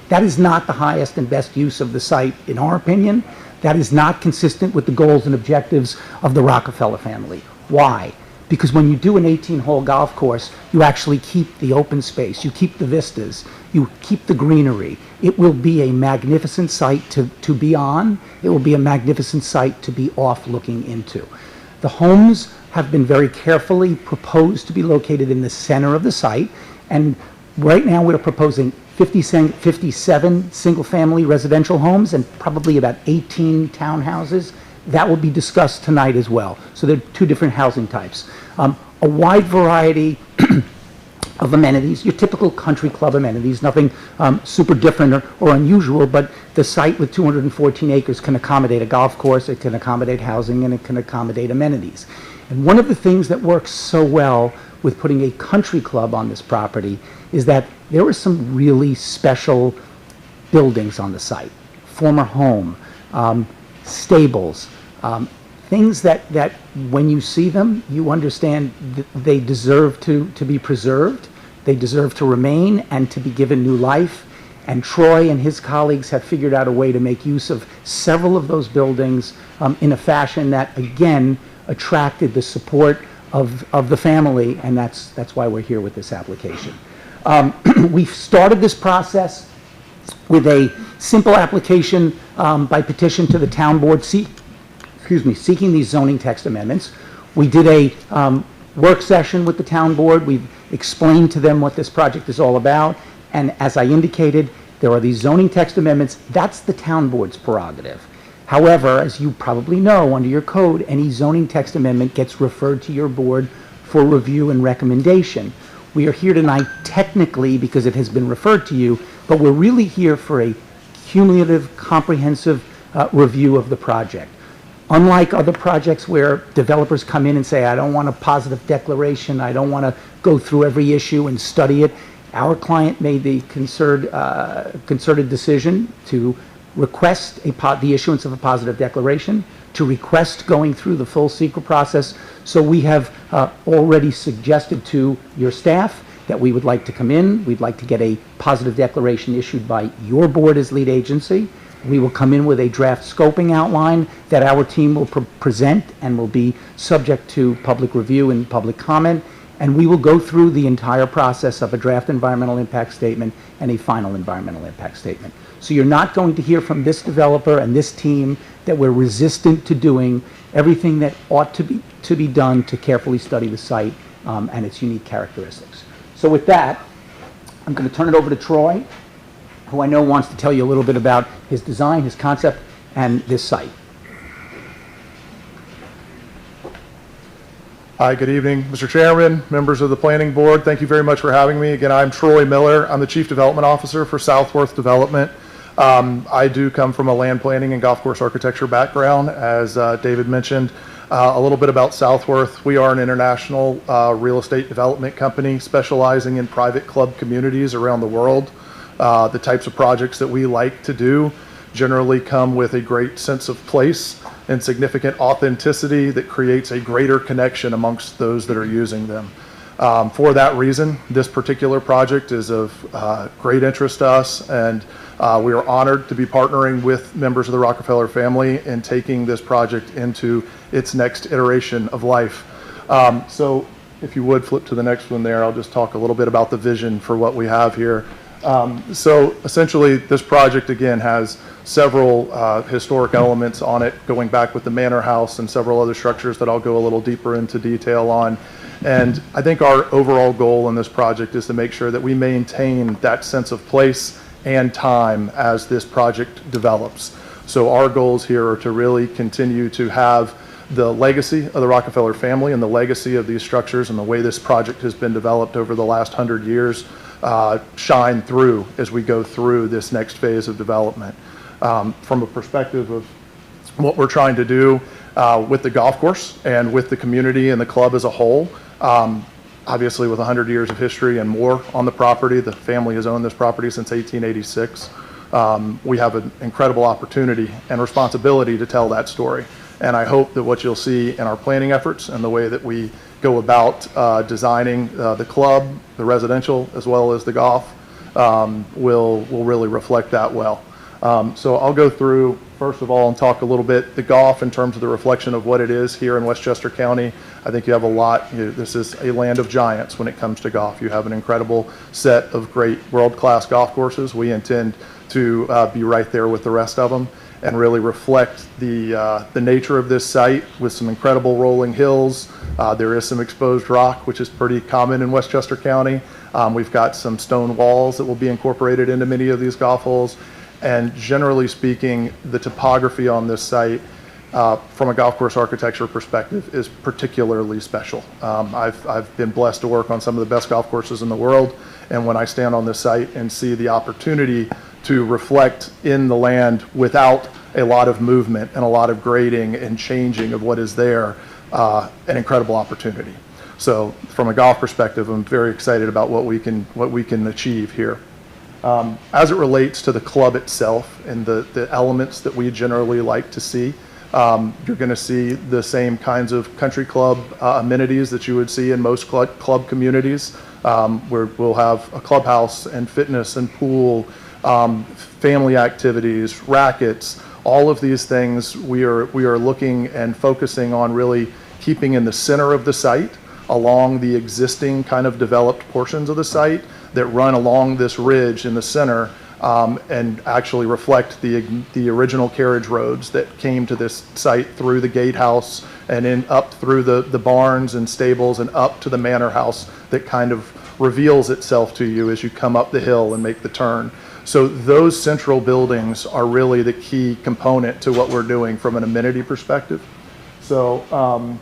That is not the highest and best use of the site, in our opinion. That is not consistent with the goals and objectives of the Rockefeller family. Why? Because when you do an 18-hole golf course, you actually keep the open space, you keep the vistas, you keep the greenery. It will be a magnificent site to be on. It will be a magnificent site to be off looking into. The homes have been very carefully proposed to be located in the center of the site, and right now we're proposing 57 single-family residential homes and probably about 18 townhouses. That will be discussed tonight as well. So there are two different housing types. A wide variety of amenities, your typical country club amenities, nothing super different or unusual, but the site with 214 acres can accommodate a golf course, it can accommodate housing, and it can accommodate amenities. And one of the things that works so well with putting a country club on this property is that there are some really special buildings on the site. Former home, stables, things that when you see them, you understand that they deserve to be preserved, they deserve to remain and to be given new life. And Troy and his colleagues have figured out a way to make use of several of those buildings in a fashion that, again, attracted the support of the family, and that's why we're here with this application. We've started this process with a simple application by petition to the town board seeking these zoning text amendments. We did a work session with the town board. We've explained to them what this project is all about, and as I indicated, there are these zoning text amendments. That's the town board's prerogative. However, as you probably know, under your code, any zoning text amendment gets referred to your board for review and recommendation. We are here tonight technically because it has been referred to you, but we're really here for a cumulative, comprehensive review of the project. Unlike other projects where developers come in and say, I don't want a positive declaration, I don't want to go through every issue and study it, Our client made the concerted decision to request the issuance of a positive declaration, to request going through the full secret process. So we have already suggested to your staff that we would like to come in. We'd like to get a positive declaration issued by your board as lead agency. We will come in with a draft scoping outline that our team will present and will be subject to public review and public comment. And we will go through the entire process of a draft environmental impact statement and a final environmental impact statement. So you're not going to hear from this developer and this team that we're resistant to doing everything that ought to be done to carefully study the site and its unique characteristics. So with that, I'm going to turn it over to Troy, who I know wants to tell you a little bit about his design, his concept, and this site. Hi, good evening, Mr. Chairman, members of the Planning Board. Thank you very much for having me. Again, I'm Troy Miller. I'm the Chief Development Officer for Southworth Development. I do come from a land planning and golf course architecture background, as David mentioned. A little bit about Southworth. We are an international real estate development company specializing in private club communities around the world. The types of projects that we like to do generally come with a great sense of place and significant authenticity that creates a greater connection amongst those that are using them. For that reason, this particular project is of great interest to us, and we are honored to be partnering with members of the Rockefeller family in taking this project into its next iteration of life. So if you would flip to the next one there, I'll just talk a little bit about the vision for what we have here. So essentially, this project, again, has several historic elements on it, going back with the manor house and several other structures that I'll go a little deeper into detail on. And I think our overall goal in this project is to make sure that we maintain that sense of place and time as this project develops. So our goals here are to really continue to have the legacy of the Rockefeller family and the legacy of these structures and the way this project has been developed over the last 100 years shine through as we go through this next phase of development. From a perspective of what we're trying to do with the golf course and with the community and the club as a whole, obviously with 100 years of history and more on the property, the family has owned this property since 1886. We have an incredible opportunity and responsibility to tell that story. And I hope that what you'll see in our planning efforts and the way that we go about designing the club, the residential, as well as the golf, will really reflect that well. So I'll go through, first of all, and talk a little bit the golf in terms of the reflection of what it is here in Westchester County. I think you have a lot. This is a land of giants when it comes to golf. You have an incredible set of great world-class golf courses. We intend to be right there with the rest of them and really reflect the nature of this site with some incredible rolling hills. There is some exposed rock, which is pretty common in Westchester County. We've got some stone walls that will be incorporated into many of these golf holes. And generally speaking, the topography on this site, from a golf course architecture perspective, is particularly special. I've been blessed to work on some of the best golf courses in the world, and when I stand on this site and see the opportunity to reflect in the land without a lot of movement and a lot of grading and changing of what is there, an incredible opportunity. So from a golf perspective, I'm very excited about what we can achieve here. As it relates to the club itself and the elements that we generally like to see, you're going to see the same kinds of country club amenities that you would see in most club communities, where we'll have a clubhouse and fitness and pool, family activities, rackets, all of these things we are looking and focusing on really keeping in the center of the site along the existing kind of developed portions of the site that run along this ridge in the center and actually reflect the original carriage roads that came to this site through the gatehouse and in up through the barns and stables and up to the manor house that kind of reveals itself to you as you come up the hill and make the turn. So those central buildings are really the key component to what we're doing from an amenity perspective. So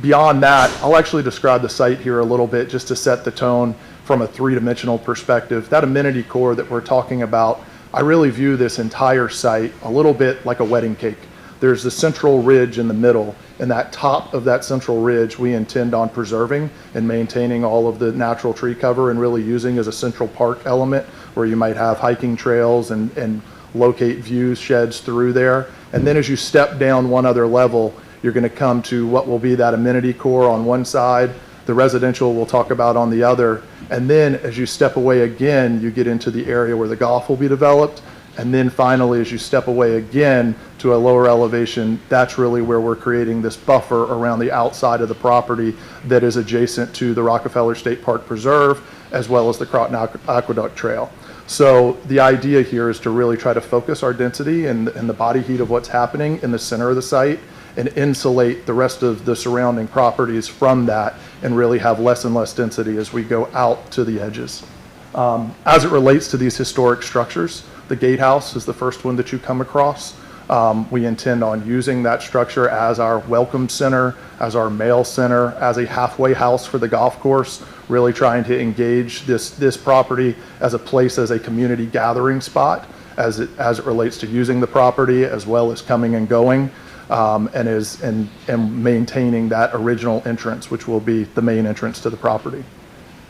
beyond that, I'll actually describe the site here a little bit just to set the tone from a three-dimensional perspective. That amenity core that we're talking about, I really view this entire site a little bit like a wedding cake. there's the central ridge in the middle, and that top of that central ridge we intend on preserving and maintaining all of the natural tree cover and really using as a central park element where you might have hiking trails and locate views sheds through there. And then as you step down one other level, you're going to come to what will be that amenity core on one side, the residential we'll talk about on the other. And then as you step away again, you get into the area where the golf will be developed. And then finally, as you step away again to a lower elevation, that's really where we're creating this buffer around the outside of the property that is adjacent to the Rockefeller State Park Preserve, as well as the Croton Aqueduct Trail. So the idea here is to really try to focus our density and the body heat of what's happening in the center of the site and insulate the rest of the surrounding properties from that and really have less and less density as we go out to the edges. As it relates to these historic structures, the gatehouse is the first one that you come across. We intend on using that structure as our welcome center, as our mail center, as a halfway house for the golf course, really trying to engage this property as a place, as a community gathering spot, as it relates to using the property as well as coming and going, and maintaining that original entrance, which will be the main entrance to the property.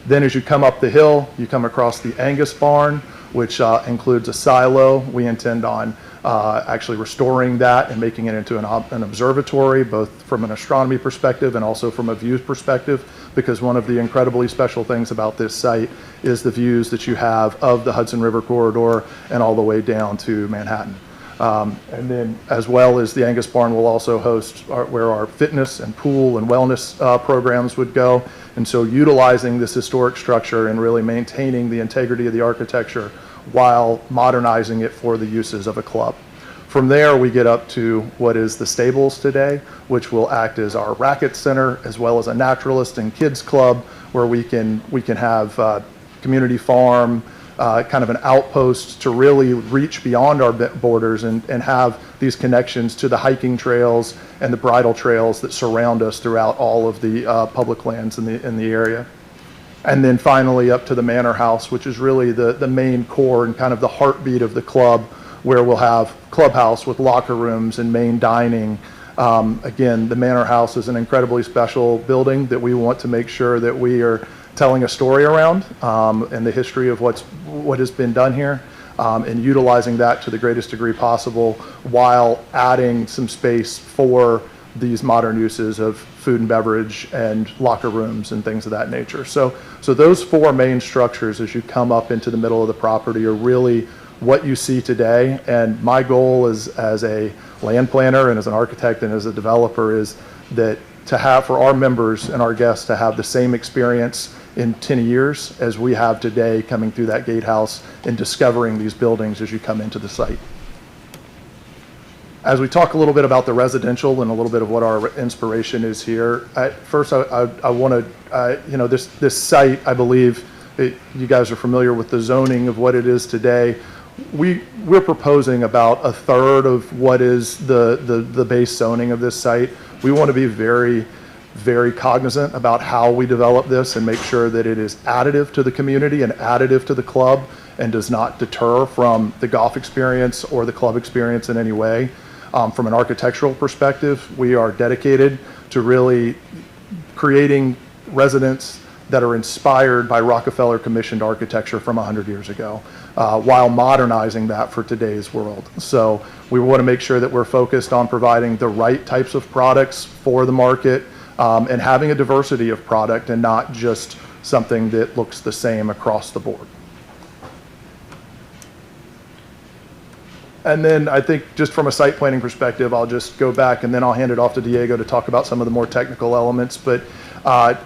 Then as you come up the hill, you come across the Angus barn, which includes a silo. We intend on actually restoring that and making it into an observatory, both from an astronomy perspective and also from a views perspective, because one of the incredibly special things about this site is the views that you have of the Hudson River corridor and all the way down to Manhattan. And then as well as the Angus barn will also host where our fitness and pool and wellness programs would go. And so utilizing this historic structure and really maintaining the integrity of the architecture while modernizing it for the uses of a club. From there, we get up to what is the stables today, which will act as our racket center, as well as a naturalist and kids club, where we can have community farm, kind of an outpost to really reach beyond our borders and have these connections to the hiking trails and the bridle trails that surround us throughout all of the public lands in the area. And then finally up to the manor house, which is really the main core and kind of the heartbeat of the club, where we'll have clubhouse with locker rooms and main dining. Again, the manor house is an incredibly special building that we want to make sure that we are telling a story around and the history of what has been done here, and utilizing that to the greatest degree possible while adding some space for these modern uses of food and beverage and locker rooms and things of that nature. So those four main structures as you come up into the middle of the property are really what you see today. And my goal as a land planner and as an architect and as a developer is that to have for our members and our guests to have the same experience in 10 years as we have today coming through that gatehouse and discovering these buildings as you come into the site. As we talk a little bit about the residential and a little bit of what our inspiration is here, first I want to, this site, I believe, you guys are familiar with the zoning of what it is today. We're proposing about a third of what is the base zoning of this site. We want to be very, very cognizant about how we develop this and make sure that it is additive to the community and additive to the club and does not deter from the golf experience or the club experience in any way. From an architectural perspective, we are dedicated to really creating residents that are inspired by Rockefeller commissioned architecture from 100 years ago, while modernizing that for today's world. So we want to make sure that we're focused on providing the right types of products for the market, and having a diversity of product and not just something that looks the same across the board. And then I think just from a site planning perspective, I'll just go back and then I'll hand it off to Diego to talk about some of the more technical elements. But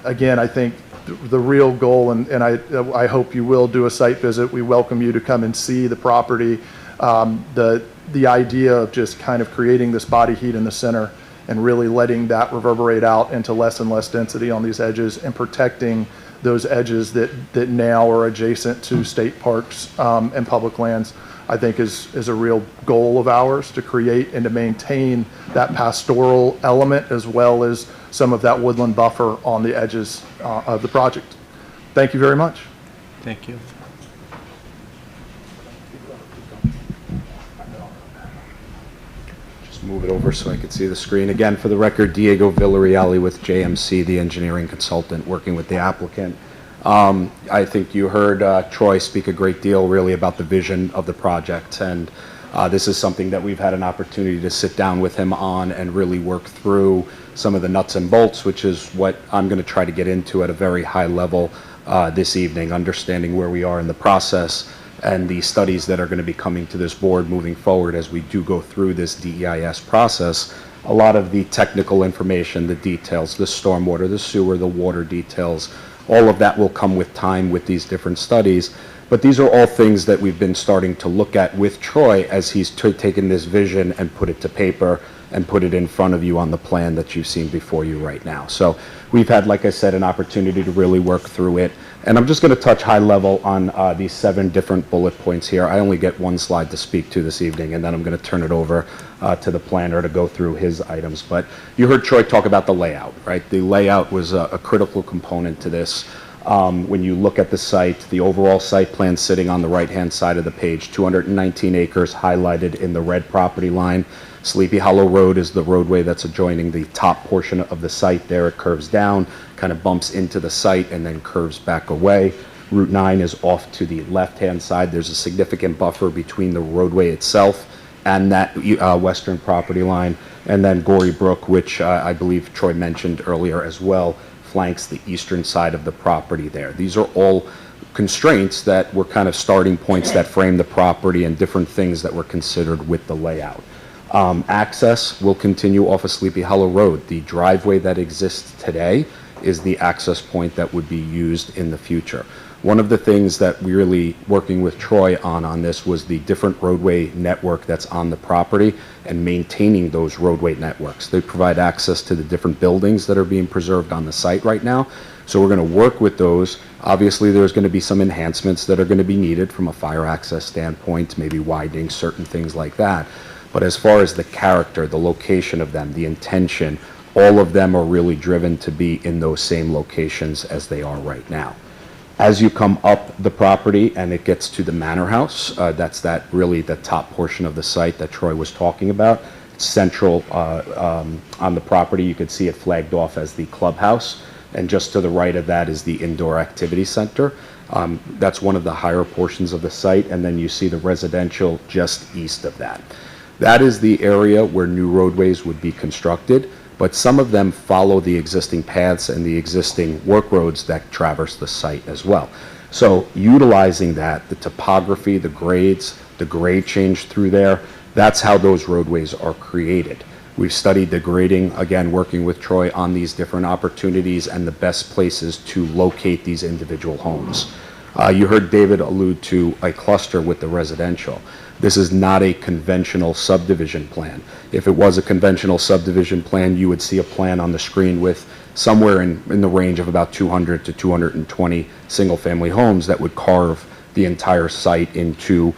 again, I think the real goal, and I hope you will do a site visit. We welcome you to come and see the property. The idea of just kind of creating this body heat in the center and really letting that reverberate out into less and less density on these edges and protecting those edges that now are adjacent to state parks and public lands, I think is a real goal of ours, to create and to maintain that pastoral element as well as some of that woodland buffer on the edges of the project. Thank you very much. Thank you. move it over so I can see the screen. Again, for the record, Diego Villarreal with JMC, the engineering consultant working with the applicant. I think you heard Troy speak a great deal really about the vision of the project, and this is something that we've had an opportunity to sit down with him on and really work through some of the nuts and bolts, which is what I'm going to try to get into at a very high level this evening, understanding where we are in the process and the studies that are going to be coming to this board moving forward as we do go through this DEIS process. A lot of the technical information, the details, the stormwater, the sewer, the water details, all of that will come with time with these different studies. But these are all things that we've been starting to look at with Troy as he's taken this vision and put it to paper and put it in front of you on the plan that you've seen before you right now. So we've had, like I said, an opportunity to really work through it. And I'm just going to touch high level on these 7 different bullet points here. I only get one slide to speak to this evening, and then I'm going to turn it over to the planner to go through his items. But you heard Troy talk about the layout, right? The layout was a critical component to this. When you look at the site, the overall site plan sitting on the right-hand side of the page, 219 acres highlighted in the red property line. Sleepy Hollow Road is the roadway that's adjoining the top portion of the site there. It curves down, kind of bumps into the site, and then curves back away. Route 9 is off to the left-hand side. There's a significant buffer between the roadway itself and that western property line. And then Gory Brook, which I believe Troy mentioned earlier as well, flanks the eastern side of the property there. These are all constraints that were kind of starting points that frame the property and different things that were considered with the layout. Access will continue off of Sleepy Hollow Road. The driveway that exists today is the access point that would be used in the future. One of the things that we really working with Troy on this was the different roadway network that's on the property and maintaining those roadway networks. They provide access to the different buildings that are being preserved on the site right now. So we're going to work with those. Obviously, there's going to be some enhancements that are going to be needed from a fire access standpoint, maybe widening certain things like that. But as far as the character, the location of them, the intention, all of them are really driven to be in those same locations as they are right now. As you come up the property and it gets to the manor house, that's really the top portion of the site that Troy was talking about. It's central on the property. You could see it flagged off as the clubhouse. And just to the right of that is the indoor activity center. That's one of the higher portions of the site. And then you see the residential just east of that. That is the area where new roadways would be constructed, but some of them follow the existing paths and the existing work roads that traverse the site as well. So utilizing that, the topography, the grades, the grade change through there, that's how those roadways are created. We've studied the grading, again, working with Troy on these different opportunities and the best places to locate these individual homes. You heard David allude to a cluster with the residential. This is not a conventional subdivision plan. If it was a conventional subdivision plan, you would see a plan on the screen with somewhere in the range of about 200 to 220 single-family homes that would carve the entire site into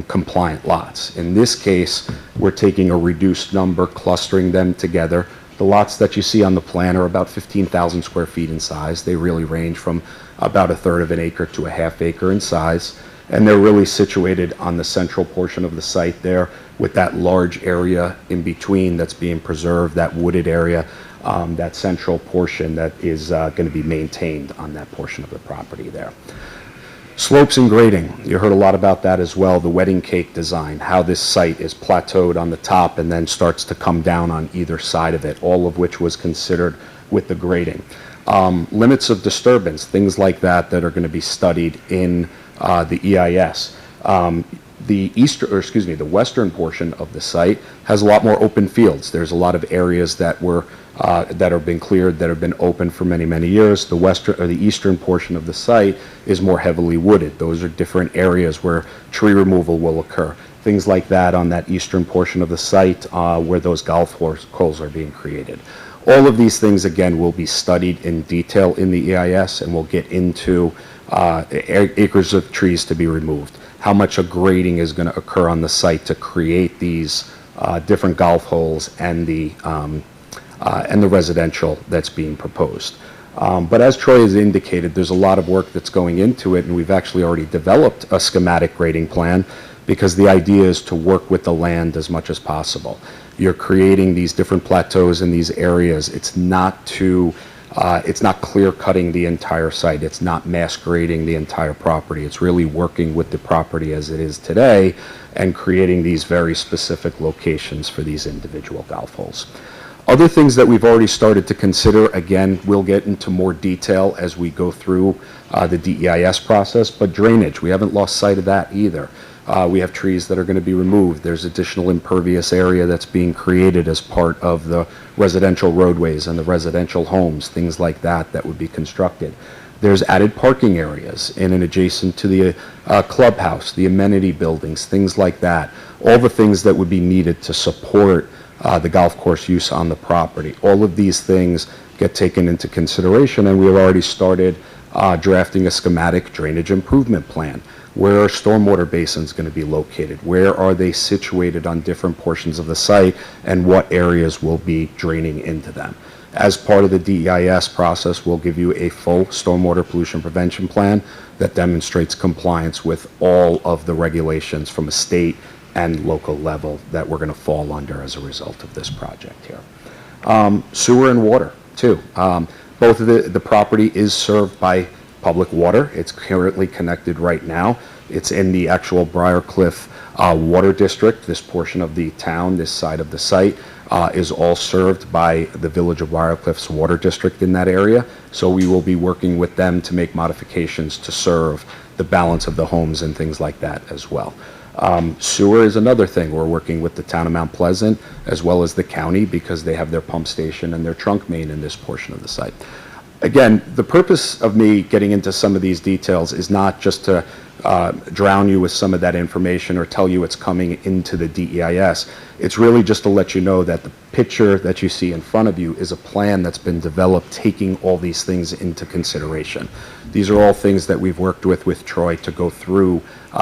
compliant lots. In this case, we're taking a reduced number, clustering them together. The lots that you see on the plan are about 15,000 square feet in size. They really range from about 1/3 of an acre to a 1/2 acre in size. And they're really situated on the central portion of the site there with that large area in between that's being preserved, that wooded area, that central portion that is going to be maintained on that portion of the property there. Slopes and grading, you heard a lot about that as well, the wedding cake design, how this site is plateaued on the top and then starts to come down on either side of it, all of which was considered with the grading. Limits of disturbance, things like that that are going to be studied in the EIS. The western portion of the site has a lot more open fields. There's a lot of areas that have been cleared, that have been open for many, many years. The eastern portion of the site is more heavily wooded. Those are different areas where tree removal will occur. Things like that on that eastern portion of the site where those golf holes are being created. All of these things, again, will be studied in detail in the EIS, and we'll get into acres of trees to be removed, how much a grading is going to occur on the site to create these different golf holes and the residential that's being proposed. But as Troy has indicated, there's a lot of work that's going into it, and we've actually already developed a schematic grading plan because the idea is to work with the land as much as possible. You're creating these different plateaus in these areas. It's not clear cutting the entire site. It's not mass grading the entire property. It's really working with the property as it is today and creating these very specific locations for these individual golf holes. Other things that we've already started to consider, again, we'll get into more detail as we go through the DEIS process, but drainage, we haven't lost sight of that either. We have trees that are going to be removed. There's additional impervious area that's being created as part of the residential roadways and the residential homes, things like that that would be constructed. There's added parking areas in and adjacent to the clubhouse, the amenity buildings, things like that. All the things that would be needed to support the golf course use on the property. All of these things get taken into consideration, and we've already started drafting a schematic drainage improvement plan. Where are stormwater basins going to be located? Where are they situated on different portions of the site, and what areas will be draining into them? As part of the DEIS process, we'll give you a full stormwater pollution prevention plan that demonstrates compliance with all of the regulations from a state and local level that we're going to fall under as a result of this project here. Sewer and water, too. Both of the property is served by public water. It's currently connected right now. It's in the actual Briarcliff Water District. This portion of the town, this side of the site, is all served by the Village of Briarcliff's Water District in that area. So we will be working with them to make modifications to serve the balance of the homes and things like that as well. Sewer is another thing. We're working with the town of Mount Pleasant as well as the county because they have their pump station and their trunk main in this portion of the site. Again, the purpose of me getting into some of these details is not just to drown you with some of that information or tell you it's coming into the DEIS. It's really just to let you know that the picture that you see in front of you is a plan that's been developed taking all these things into consideration. These are all things that we've worked with Troy to go through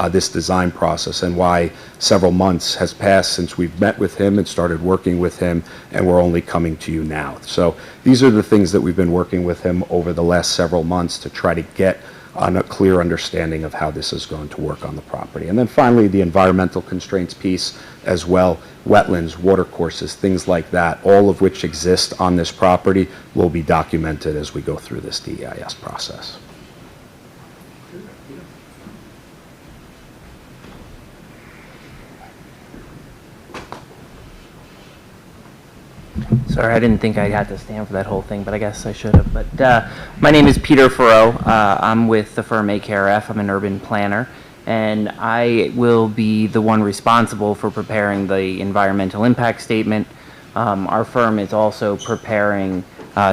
this design process, and why several months has passed since we've met with him and started working with him, and we're only coming to you now. So these are the things that we've been working with him over the last several months to try to get on a clear understanding of how this is going to work on the property. And then finally, the environmental constraints piece as well, wetlands, water courses, things like that, all of which exist on this property will be documented as we go through this DEIS process. Sorry, I didn't think I'd have to stand for that whole thing, but I guess I should have. But my name is Peter Farrow. I'm with the firm AKRF. I'm an urban planner, and I will be the one responsible for preparing the environmental impact statement. Our firm is also preparing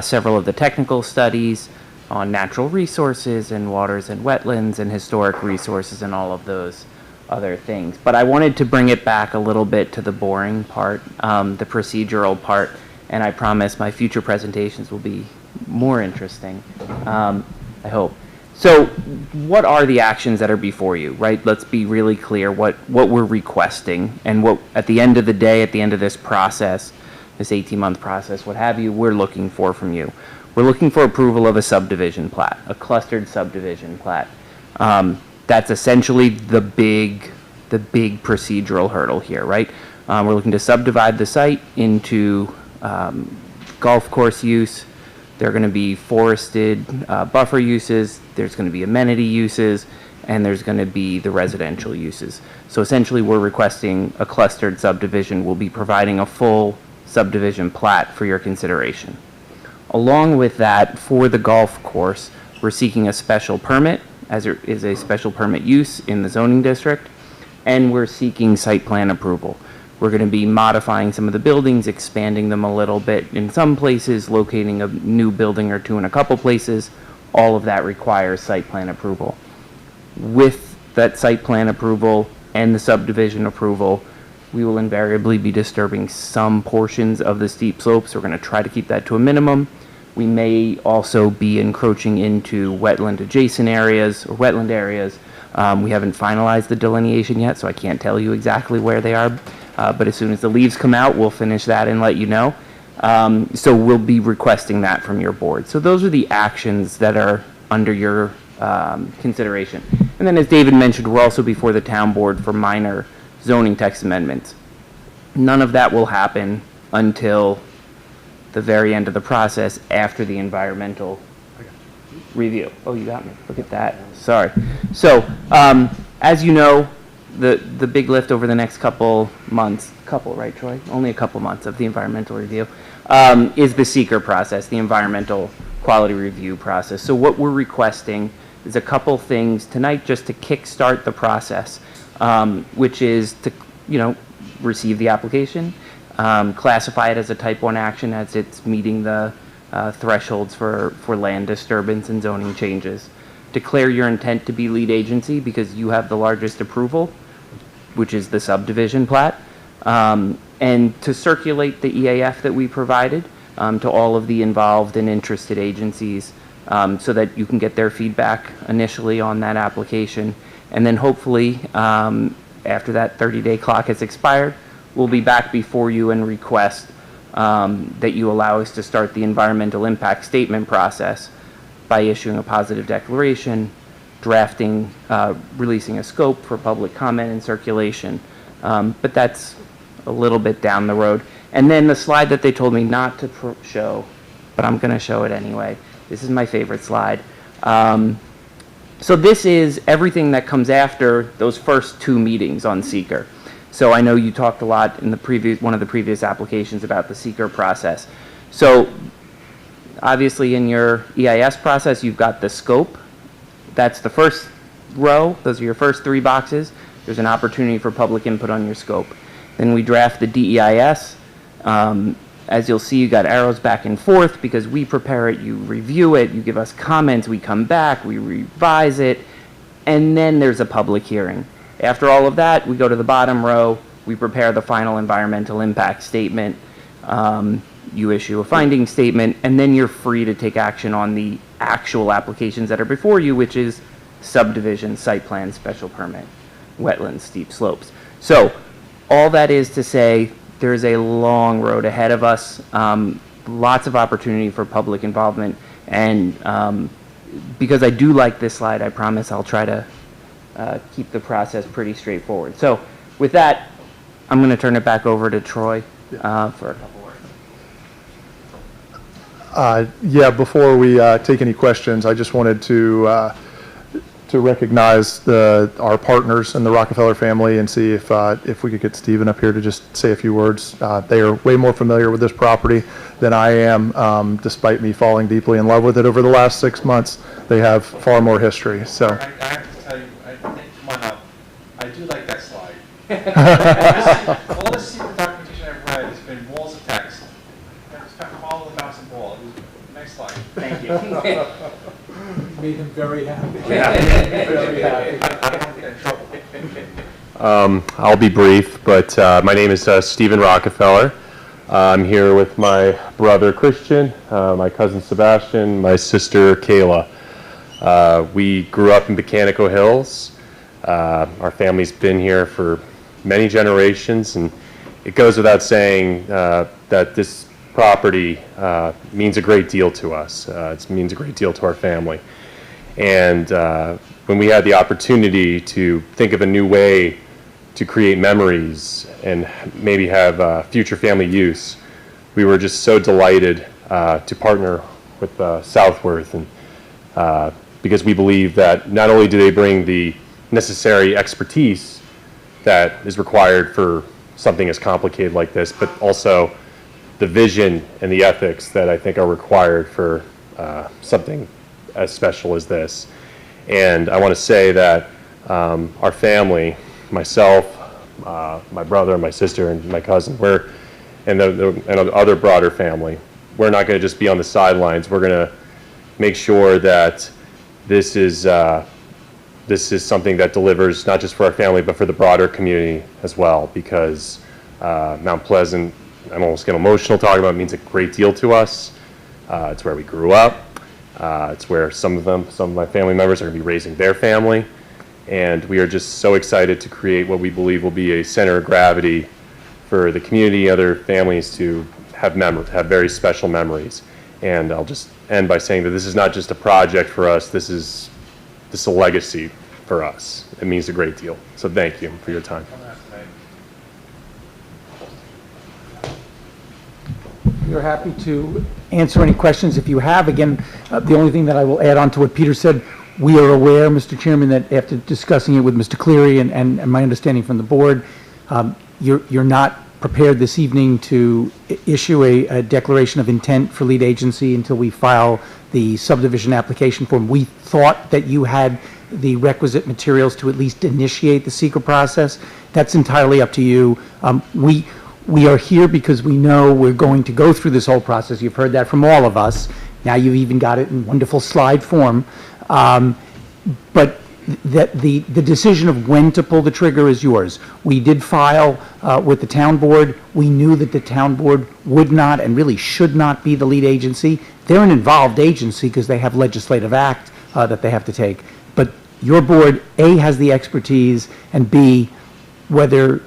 several of the technical studies on natural resources and waters and wetlands and historic resources and all of those other things. But I wanted to bring it back a little bit to the boring part, the procedural part, and I promise my future presentations will be more interesting, I hope. So what are the actions that are before you, right? Let's be really clear what we're requesting, and what, at the end of the day, at the end of this process, this 18-month process, what have you, we're looking for from you. We're looking for approval of a subdivision plat, a clustered subdivision plat. That's essentially the big procedural hurdle here, right? We're looking to subdivide the site into golf course use. There are going to be forested buffer uses, there's going to be amenity uses, and there's going to be the residential uses. So essentially we're requesting a clustered subdivision. We'll be providing a full subdivision plat for your consideration. Along with that, for the golf course, we're seeking a special permit, as there is a special permit use in the zoning district, and we're seeking site plan approval. We're going to be modifying some of the buildings, expanding them a little bit in some places, locating a new building or two in a couple places. All of that requires site plan approval. With that site plan approval and the subdivision approval, we will invariably be disturbing some portions of the steep slopes. We're going to try to keep that to a minimum. We may also be encroaching into wetland adjacent areas or wetland areas. We haven't finalized the delineation yet, so I can't tell you exactly where they are. But as soon as the leaves come out, we'll finish that and let you know. So we'll be requesting that from your board. So those are the actions that are under your consideration. And then as David mentioned, we're also before the town board for minor zoning text amendments. None of that will happen until the very end of the process after the environmental review. Oh, you got me. Look at that. Sorry. So, as you know, the big lift over the next couple months, right, Troy? Only a couple months of the environmental review, is the seeker process, the environmental quality review process. So what we're requesting is a couple things tonight just to kickstart the process, which is to, receive the application, classify it as a type 1 action as it's meeting the thresholds for land disturbance and zoning changes. Declare your intent to be lead agency because you have the largest approval, which is the subdivision plat, and to circulate the EAF that we provided to all of the involved and interested agencies so that you can get their feedback initially on that application. And then hopefully, after that 30-day clock has expired, we'll be back before you and request that you allow us to start the environmental impact statement process by issuing a positive declaration, drafting, releasing a scope for public comment and circulation. But that's a little bit down the road. And then the slide that they told me not to show, but I'm going to show it anyway. This is my favorite slide. So this is everything that comes after those first 2 meetings on seeker. So I know you talked a lot in one of the previous applications about the seeker process. So obviously in your EIS process, you've got the scope. That's the first row. Those are your first 3 boxes. There's an opportunity for public input on your scope. Then we draft the DEIS. As you'll see, you got arrows back and forth because we prepare it, you review it, you give us comments, we come back, we revise it, and then there's a public hearing. After all of that, we go to the bottom row, we prepare the final environmental impact statement, you issue a finding statement, and then you're free to take action on the actual applications that are before you, which is subdivision, site plan, special permit, wetlands, steep slopes. So all that is to say, there's a long road ahead of us, lots of opportunity for public involvement, and because I do like this slide, I promise I'll try to keep the process pretty straightforward. So with that, I'm going to turn it back over to Troy for a couple words. Before we take any questions, I just wanted to recognize our partners in the Rockefeller family and see if we could get Stephen up here to just say a few words. They are way more familiar with this property than I am, despite me falling deeply in love with it over the last 6 months. They have far more history. So I have to tell you, come on up. I do like that slide. All the secret documentation I've read has been walls of text. It's kind of follow the bouncing ball. It was a nice slide. Thank you. Made him very happy. Very happy. I'll be brief, but my name is Stephen Rockefeller. I'm here with my brother Christian, my cousin Sebastian, my sister Kayla. We grew up in Bocanico Hills. Our family's been here for many generations, and it goes without saying that this property means a great deal to us. It means a great deal to our family. And when we had the opportunity to think of a new way to create memories and maybe have future family use, we were just so delighted to partner with Southworth, and because we believe that not only do they bring the necessary expertise that is required for something as complicated like this, but also the vision and the ethics that I think are required for something as special as this. And I want to say that our family, myself, my brother, my sister, and my cousin, and the other broader family, we're not going to just be on the sidelines. We're going to make sure that this is something that delivers not just for our family, but for the broader community as well, because Mount Pleasant, I'm almost getting emotional talking about it, means a great deal to us. It's where we grew up. It's where some of my family members are going to be raising their family. And we are just so excited to create what we believe will be a center of gravity for the community, other families to have very special memories. And I'll just end by saying that this is not just a project for us, this is a legacy for us. It means a great deal. So thank you for your time. We're happy to answer any questions if you have. Again, the only thing that I will add on to what Peter said, we are aware, Mr. Chairman, that after discussing it with Mr. Cleary and my understanding from the board, you're not prepared this evening to issue a declaration of intent for lead agency until we file the subdivision application form. We thought that you had the requisite materials to at least initiate the secret process. That's entirely up to you. We are here because we know we're going to go through this whole process. You've heard that from all of us. Now you've even got it in wonderful slide form. But the decision of when to pull the trigger is yours. We did file with the town board. We knew that the town board would not and really should not be the lead agency. They're an involved agency because they have legislative act that they have to take. But your board, A, has the expertise, and B, whether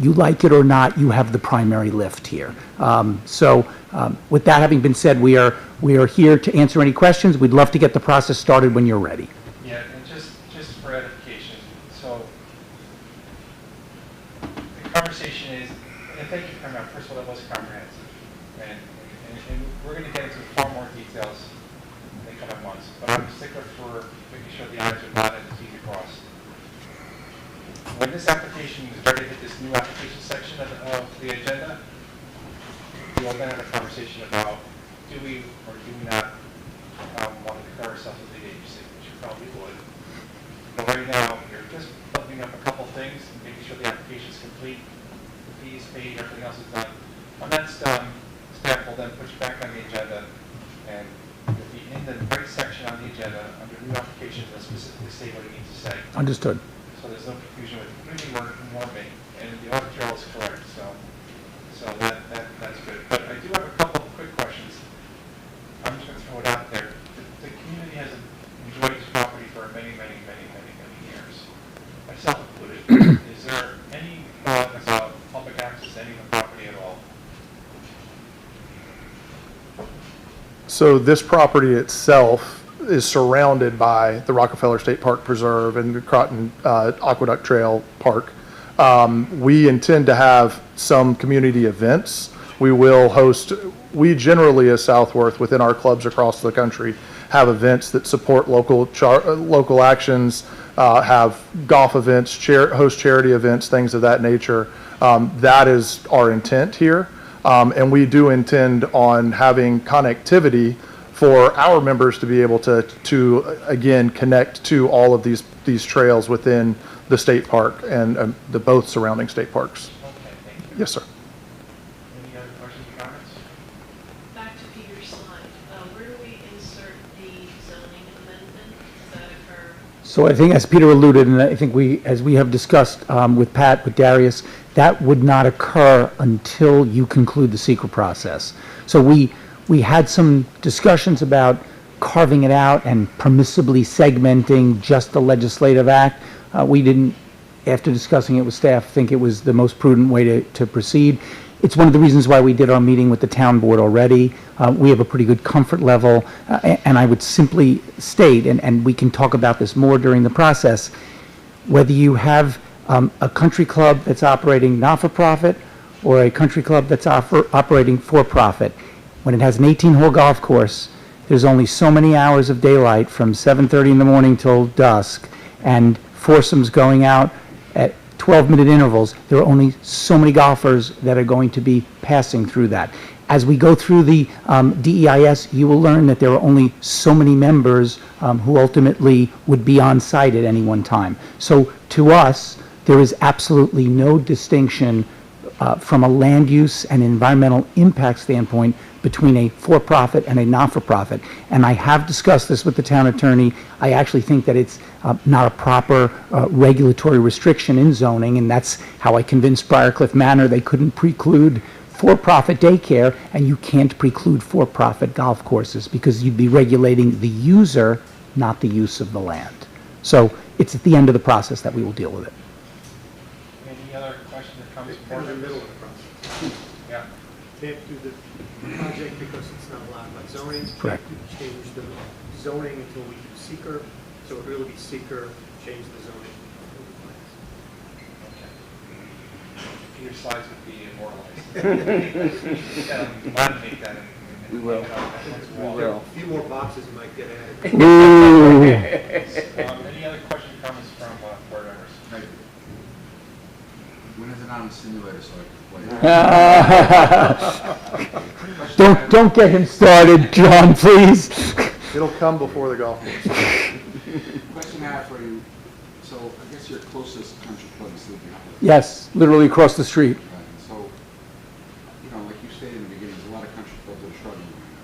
you like it or not, you have the primary lift here. With that having been said, we are here to answer any questions. We'd love to get the process started when you're ready. Yeah, and just for edification, so the conversation is, and thank you for coming out. First of all, that was comprehensive, and we're going to get into far more details in the coming months. But I'm a stickler for making sure the I's are dotted and the T's are crossed. When this application is ready to hit this new application section of the agenda, we will then have a conversation about do we or do we not want to declare ourselves as lead agency, which you probably would. But right now, you're just buttoning up a couple things, making sure the application is complete, the fees paid, everything else is done. When that's done, staff will then put you back on the agenda, and you'll be in the right section on the agenda under new applications that specifically say what it needs to say. Understood. So there's no confusion with community work and warming, and the audit trail is correct, so that's good. But I do have a couple of quick questions. I'm just going to throw it out there. The community has enjoyed this property for many years, myself included. Is there any thought about public access to any of the property at all? So this property itself is surrounded by the Rockefeller State Park Preserve and the Croton Aqueduct Trail Park. We intend to have some community events. We will host, we generally as Southworth within our clubs across the country have events that support local actions, have golf events, host charity events, things of that nature. That is our intent here. And we do intend on having connectivity for our members to be able to again connect to all of these trails within the state park and the both surrounding state parks. Okay, thank you. Yes, sir. Any other questions or comments? Back to Peter's slide, where do we insert the zoning amendment? Does that occur? So I think as Peter alluded, and I think as we have discussed with Pat, with Darius, that would not occur until you conclude the secret process. So we had some discussions about carving it out and permissibly segmenting just the legislative act. We didn't, after discussing it with staff, think it was the most prudent way to proceed. It's one of the reasons why we did our meeting with the town board already. We have a pretty good comfort level, and I would simply state, and we can talk about this more during the process, whether you have a country club that's operating not-for-profit or a country club that's operating for-profit, when it has an 18-hole golf course, there's only so many hours of daylight from 7:30 in the morning till dusk, and foursomes going out at 12-minute intervals. There are only so many golfers that are going to be passing through that. As we go through the DEIS, you will learn that there are only so many members who ultimately would be on site at any one time. So to us, there is absolutely no distinction from a land use and environmental impact standpoint between a for-profit and a not-for-profit. And I have discussed this with the town attorney. I actually think that it's not a proper regulatory restriction in zoning, and that's how I convinced Briarcliff Manor they couldn't preclude for-profit daycare, and you can't preclude for-profit golf courses because you'd be regulating the user, not the use of the land. So it's at the end of the process that we will deal with it. Any other questions or comments? We're in the middle of the process. Yeah. Can't do the project because it's not allowed by zoning. Correct. Can't change the zoning until we do seeker, so it really be seeker, change the zoning. Your slides would be immortalized. Laminate that and We will. hang it up against the We wall. will. A few more boxes might get added. Ooh. Any other questions, comments from board members? When is it on the simulator so I can play? Don't get him started, John, please. It'll come before the golf course. Question I have for you, so I guess your closest country club is Sleepy Hollow. Yes, literally across the street. Right, so, you know, like you stated in the beginning, there's a lot of country clubs that are struggling right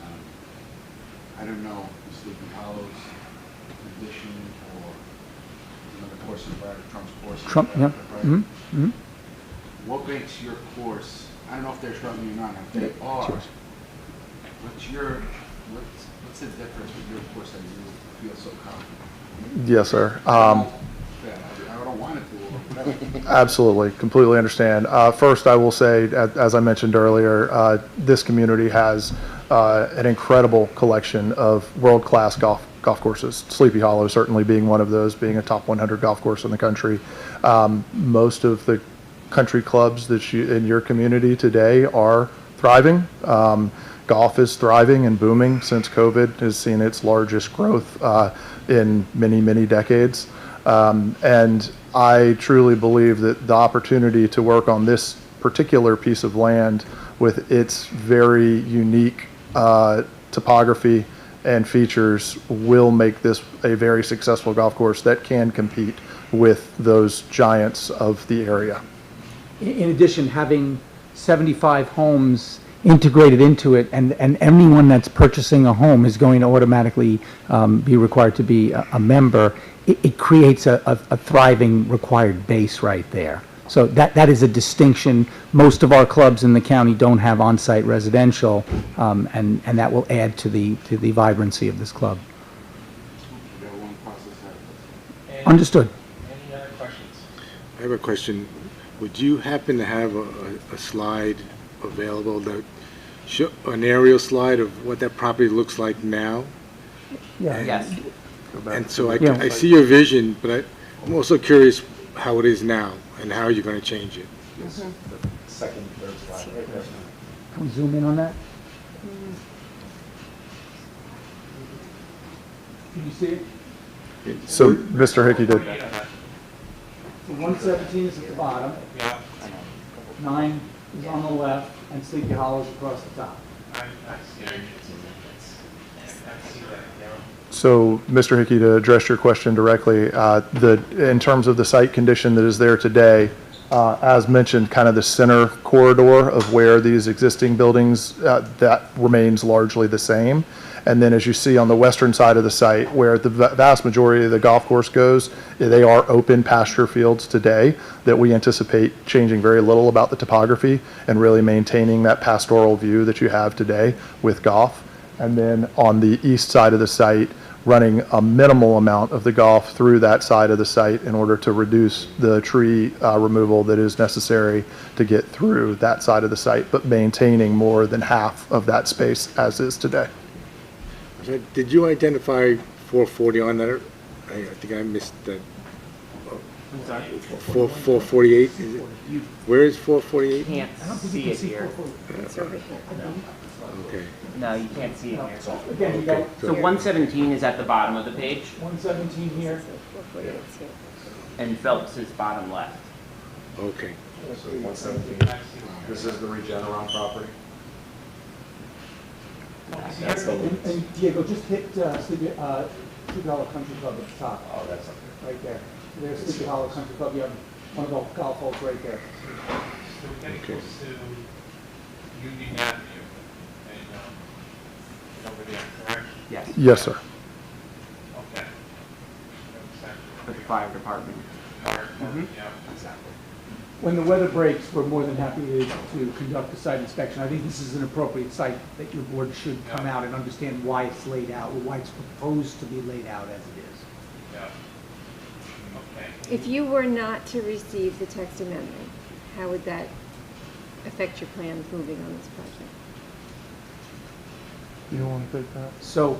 now. I don't know if Sleepy Hollow's condition or another course in Trump's course. Trump, yeah. Right? Mhm, mhm. What makes your course, I don't know if they're struggling or not, if they are, what's the difference with your course that you feel so confident? Yes, sir. I don't want it to, or whatever. Absolutely, completely understand. First, I will say, as I mentioned earlier, this community has an incredible collection of world-class golf courses. Sleepy Hollow certainly being one of those, being a top 100 golf course in the country. Most of the country clubs that in your community today are thriving. Golf is thriving and booming since COVID has seen its largest growth in many, many decades. And I truly believe that the opportunity to work on this particular piece of land with its very unique topography and features will make this a very successful golf course that can compete with those giants of the area. In addition, having 75 homes integrated into it, and anyone that's purchasing a home is going to automatically be required to be a member, it creates a thriving required base right there. So that is a distinction. Most of our clubs in the county don't have on-site residential, and that will add to the vibrancy of this club. We got one process ahead of us. Understood. Any other questions? I have a question. Would you happen to have a slide available, that show an aerial slide of what that property looks like now? Yeah. Yes. And so Yeah. I see your vision, but I'm also curious how it is now and how you're going to change it. Second, third slide, right there. Can we zoom in on that? Can you see it? So Mr. Hickey did. So 117 is at the bottom, Yeah, 9 is on the left, and Sleepy Hollow is across the top. I see that, yeah. So, Mr. Hickey, to address your question directly, in terms of the site condition that is there today, as mentioned, kind of the center corridor of where these existing buildings, that remains largely the same. And then as you see on the western side of the site, where the vast majority of the golf course goes, they are open pasture fields today that we anticipate changing very little about the topography and really maintaining that pastoral view that you have today with golf. And then on the east side of the site, running a minimal amount of the golf through that side of the site in order to reduce the tree removal that is necessary to get through that side of the site, but maintaining more than half of that space as is today. So did you identify 440 on that? I think I missed that. 448, is it? Where is 448? Can't see it here. It's over here. Okay. No, you can't see it here. Again, you got So 117 is at the bottom of the page, 117 here. 448 here. and Phelps is bottom left. Okay. So 117, this is the Regeneron property? That's the And Diego, just hit Sleepy Hollow Country Club at the top. Oh, that's up Right there. There's Sleepy Hollow Country Club. You have one of the golf holes right there. So we're getting close to Union Avenue and over there, correct? Yes. Yes, sir. Okay. With the fire department. Yeah, exactly. When the weather breaks, we're more than happy to conduct a site inspection. I think this is an appropriate site that your board should come out and understand why it's laid out, or why it's proposed to be laid out as it is. Yeah. Okay. If you were not to receive the text amendment, how would that affect your plans moving on this project? You want to take that? So,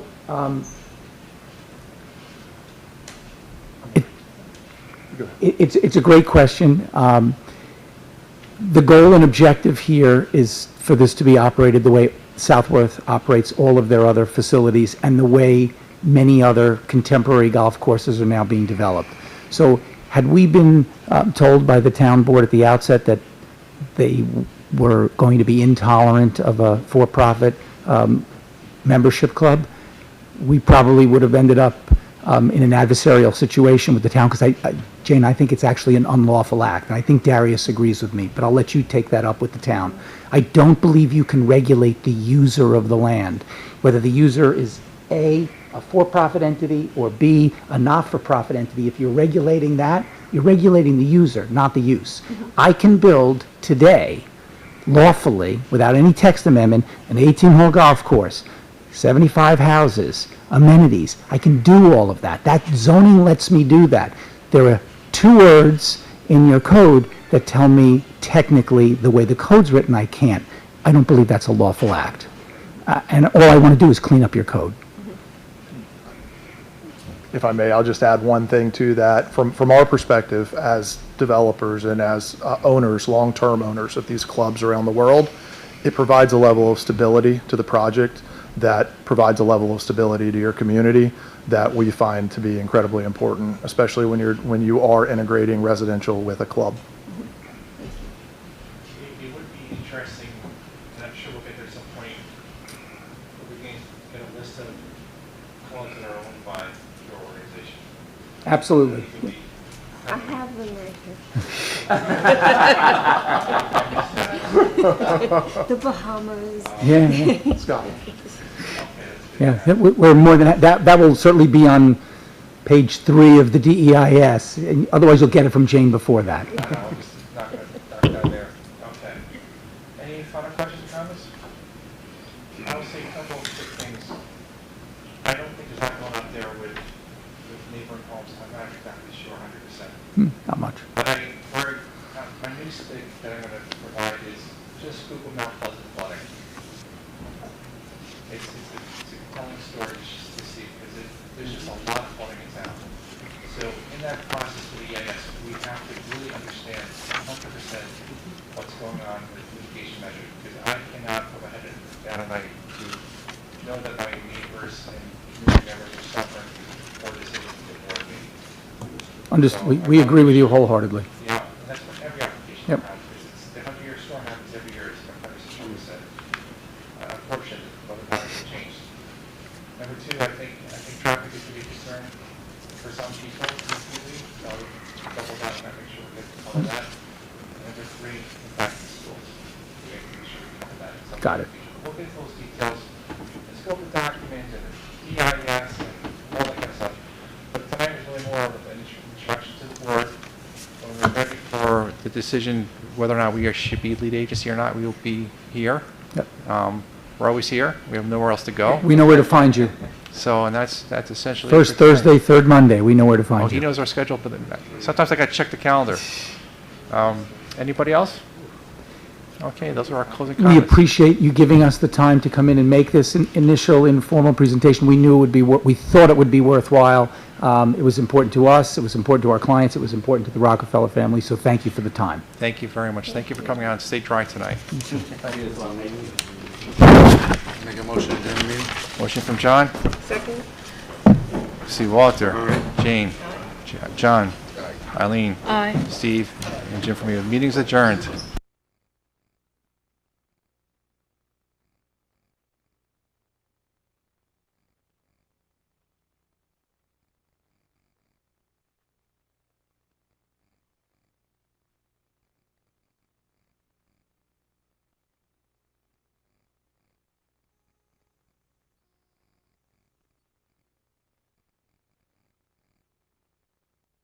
it's a great question. The goal and objective here is for this to be operated the way Southworth operates all of their other facilities and the way many other contemporary golf courses are now being developed. So had we been told by the town board at the outset that they were going to be intolerant of a for-profit membership club, we probably would have ended up in an adversarial situation with the town, because Jane, I think it's actually an unlawful act, and I think Darius agrees with me, but I'll let you take that up with the town. I don't believe you can regulate the user of the land, whether the user is A, a for-profit entity, or B, a not-for-profit entity. If you're regulating that, you're regulating the user, not the use. I can build today, lawfully, without any text amendment, an 18-hole golf course, 75 houses, amenities. I can do all of that. That zoning lets me do that. There are 2 words in your code that tell me technically the way the code's written I can't. I don't believe that's a lawful act. And all I want to do is clean up your code. If I may, I'll just add one thing to that. From our perspective as developers and as owners, long-term owners of these clubs around the world, it provides a level of stability to the project that provides a level of stability to your community that we find to be incredibly important, especially when you are integrating residential with a club. It would be interesting, and I'm sure we'll get there at some point, if we can get a list of clubs that are owned by your organization. Absolutely. I have them right here. The Bahamas. Yeah. Scotland. Yeah, we're more than, that will certainly be on page 3 of the DEIS. And otherwise, you'll get it from Jane before that. Not going to dock down there. Okay. Any final questions or comments? I would say a couple of quick things. I don't think there's not going up there with neighboring homes. I'm not exactly sure 100%. Not much. But my new stick that I'm going to provide is just Google Mount Pleasant flooding. It's a compelling story to see, because there's just a lot of flooding in town. So in that process for the EIS, we have to really understand 100% what's going on with mitigation measures, because I cannot go ahead and down at night to know that my neighbors and community members are suffering for decisions that board me. We agree with you wholeheartedly. Yeah, and that's what every application Yep. has. It's the 100-year storm happens every year, as my predecessor said. Unfortunately, but the patterns have changed. Number 2, I think traffic is a big concern for some people in the community, so I would double down and make sure we get all of that. Number 3, impact the schools. We have to make sure we cover that. Got it. We'll get those details, the scope of the document and the EIS and all that kind of stuff. But tonight is really more of an introduction to the board. When we're ready for the decision whether or not we should be lead agency or not, we will be here. Yep. We're always here. We have nowhere else to go. We know where to find you. So, and that's essentially. First it for tonight. Thursday, third Monday, we know where to Oh, find he you. knows our schedule, but sometimes I got to check the calendar. Anybody else? Okay, those are our closing We comments. appreciate you giving us the time to come in and make this initial informal presentation. We knew it would be, we thought it would be worthwhile. It was important to us, it was important to our clients, it was important to the Rockefeller family, so thank you for the time. Thank you very much. Thank you for coming on. Stay dry tonight. Make a motion to adjourn the meeting? Motion from John. Second? See Walter, Jane, John, Eileen, Aye. Steve, and Jim from you. Meeting's adjourned.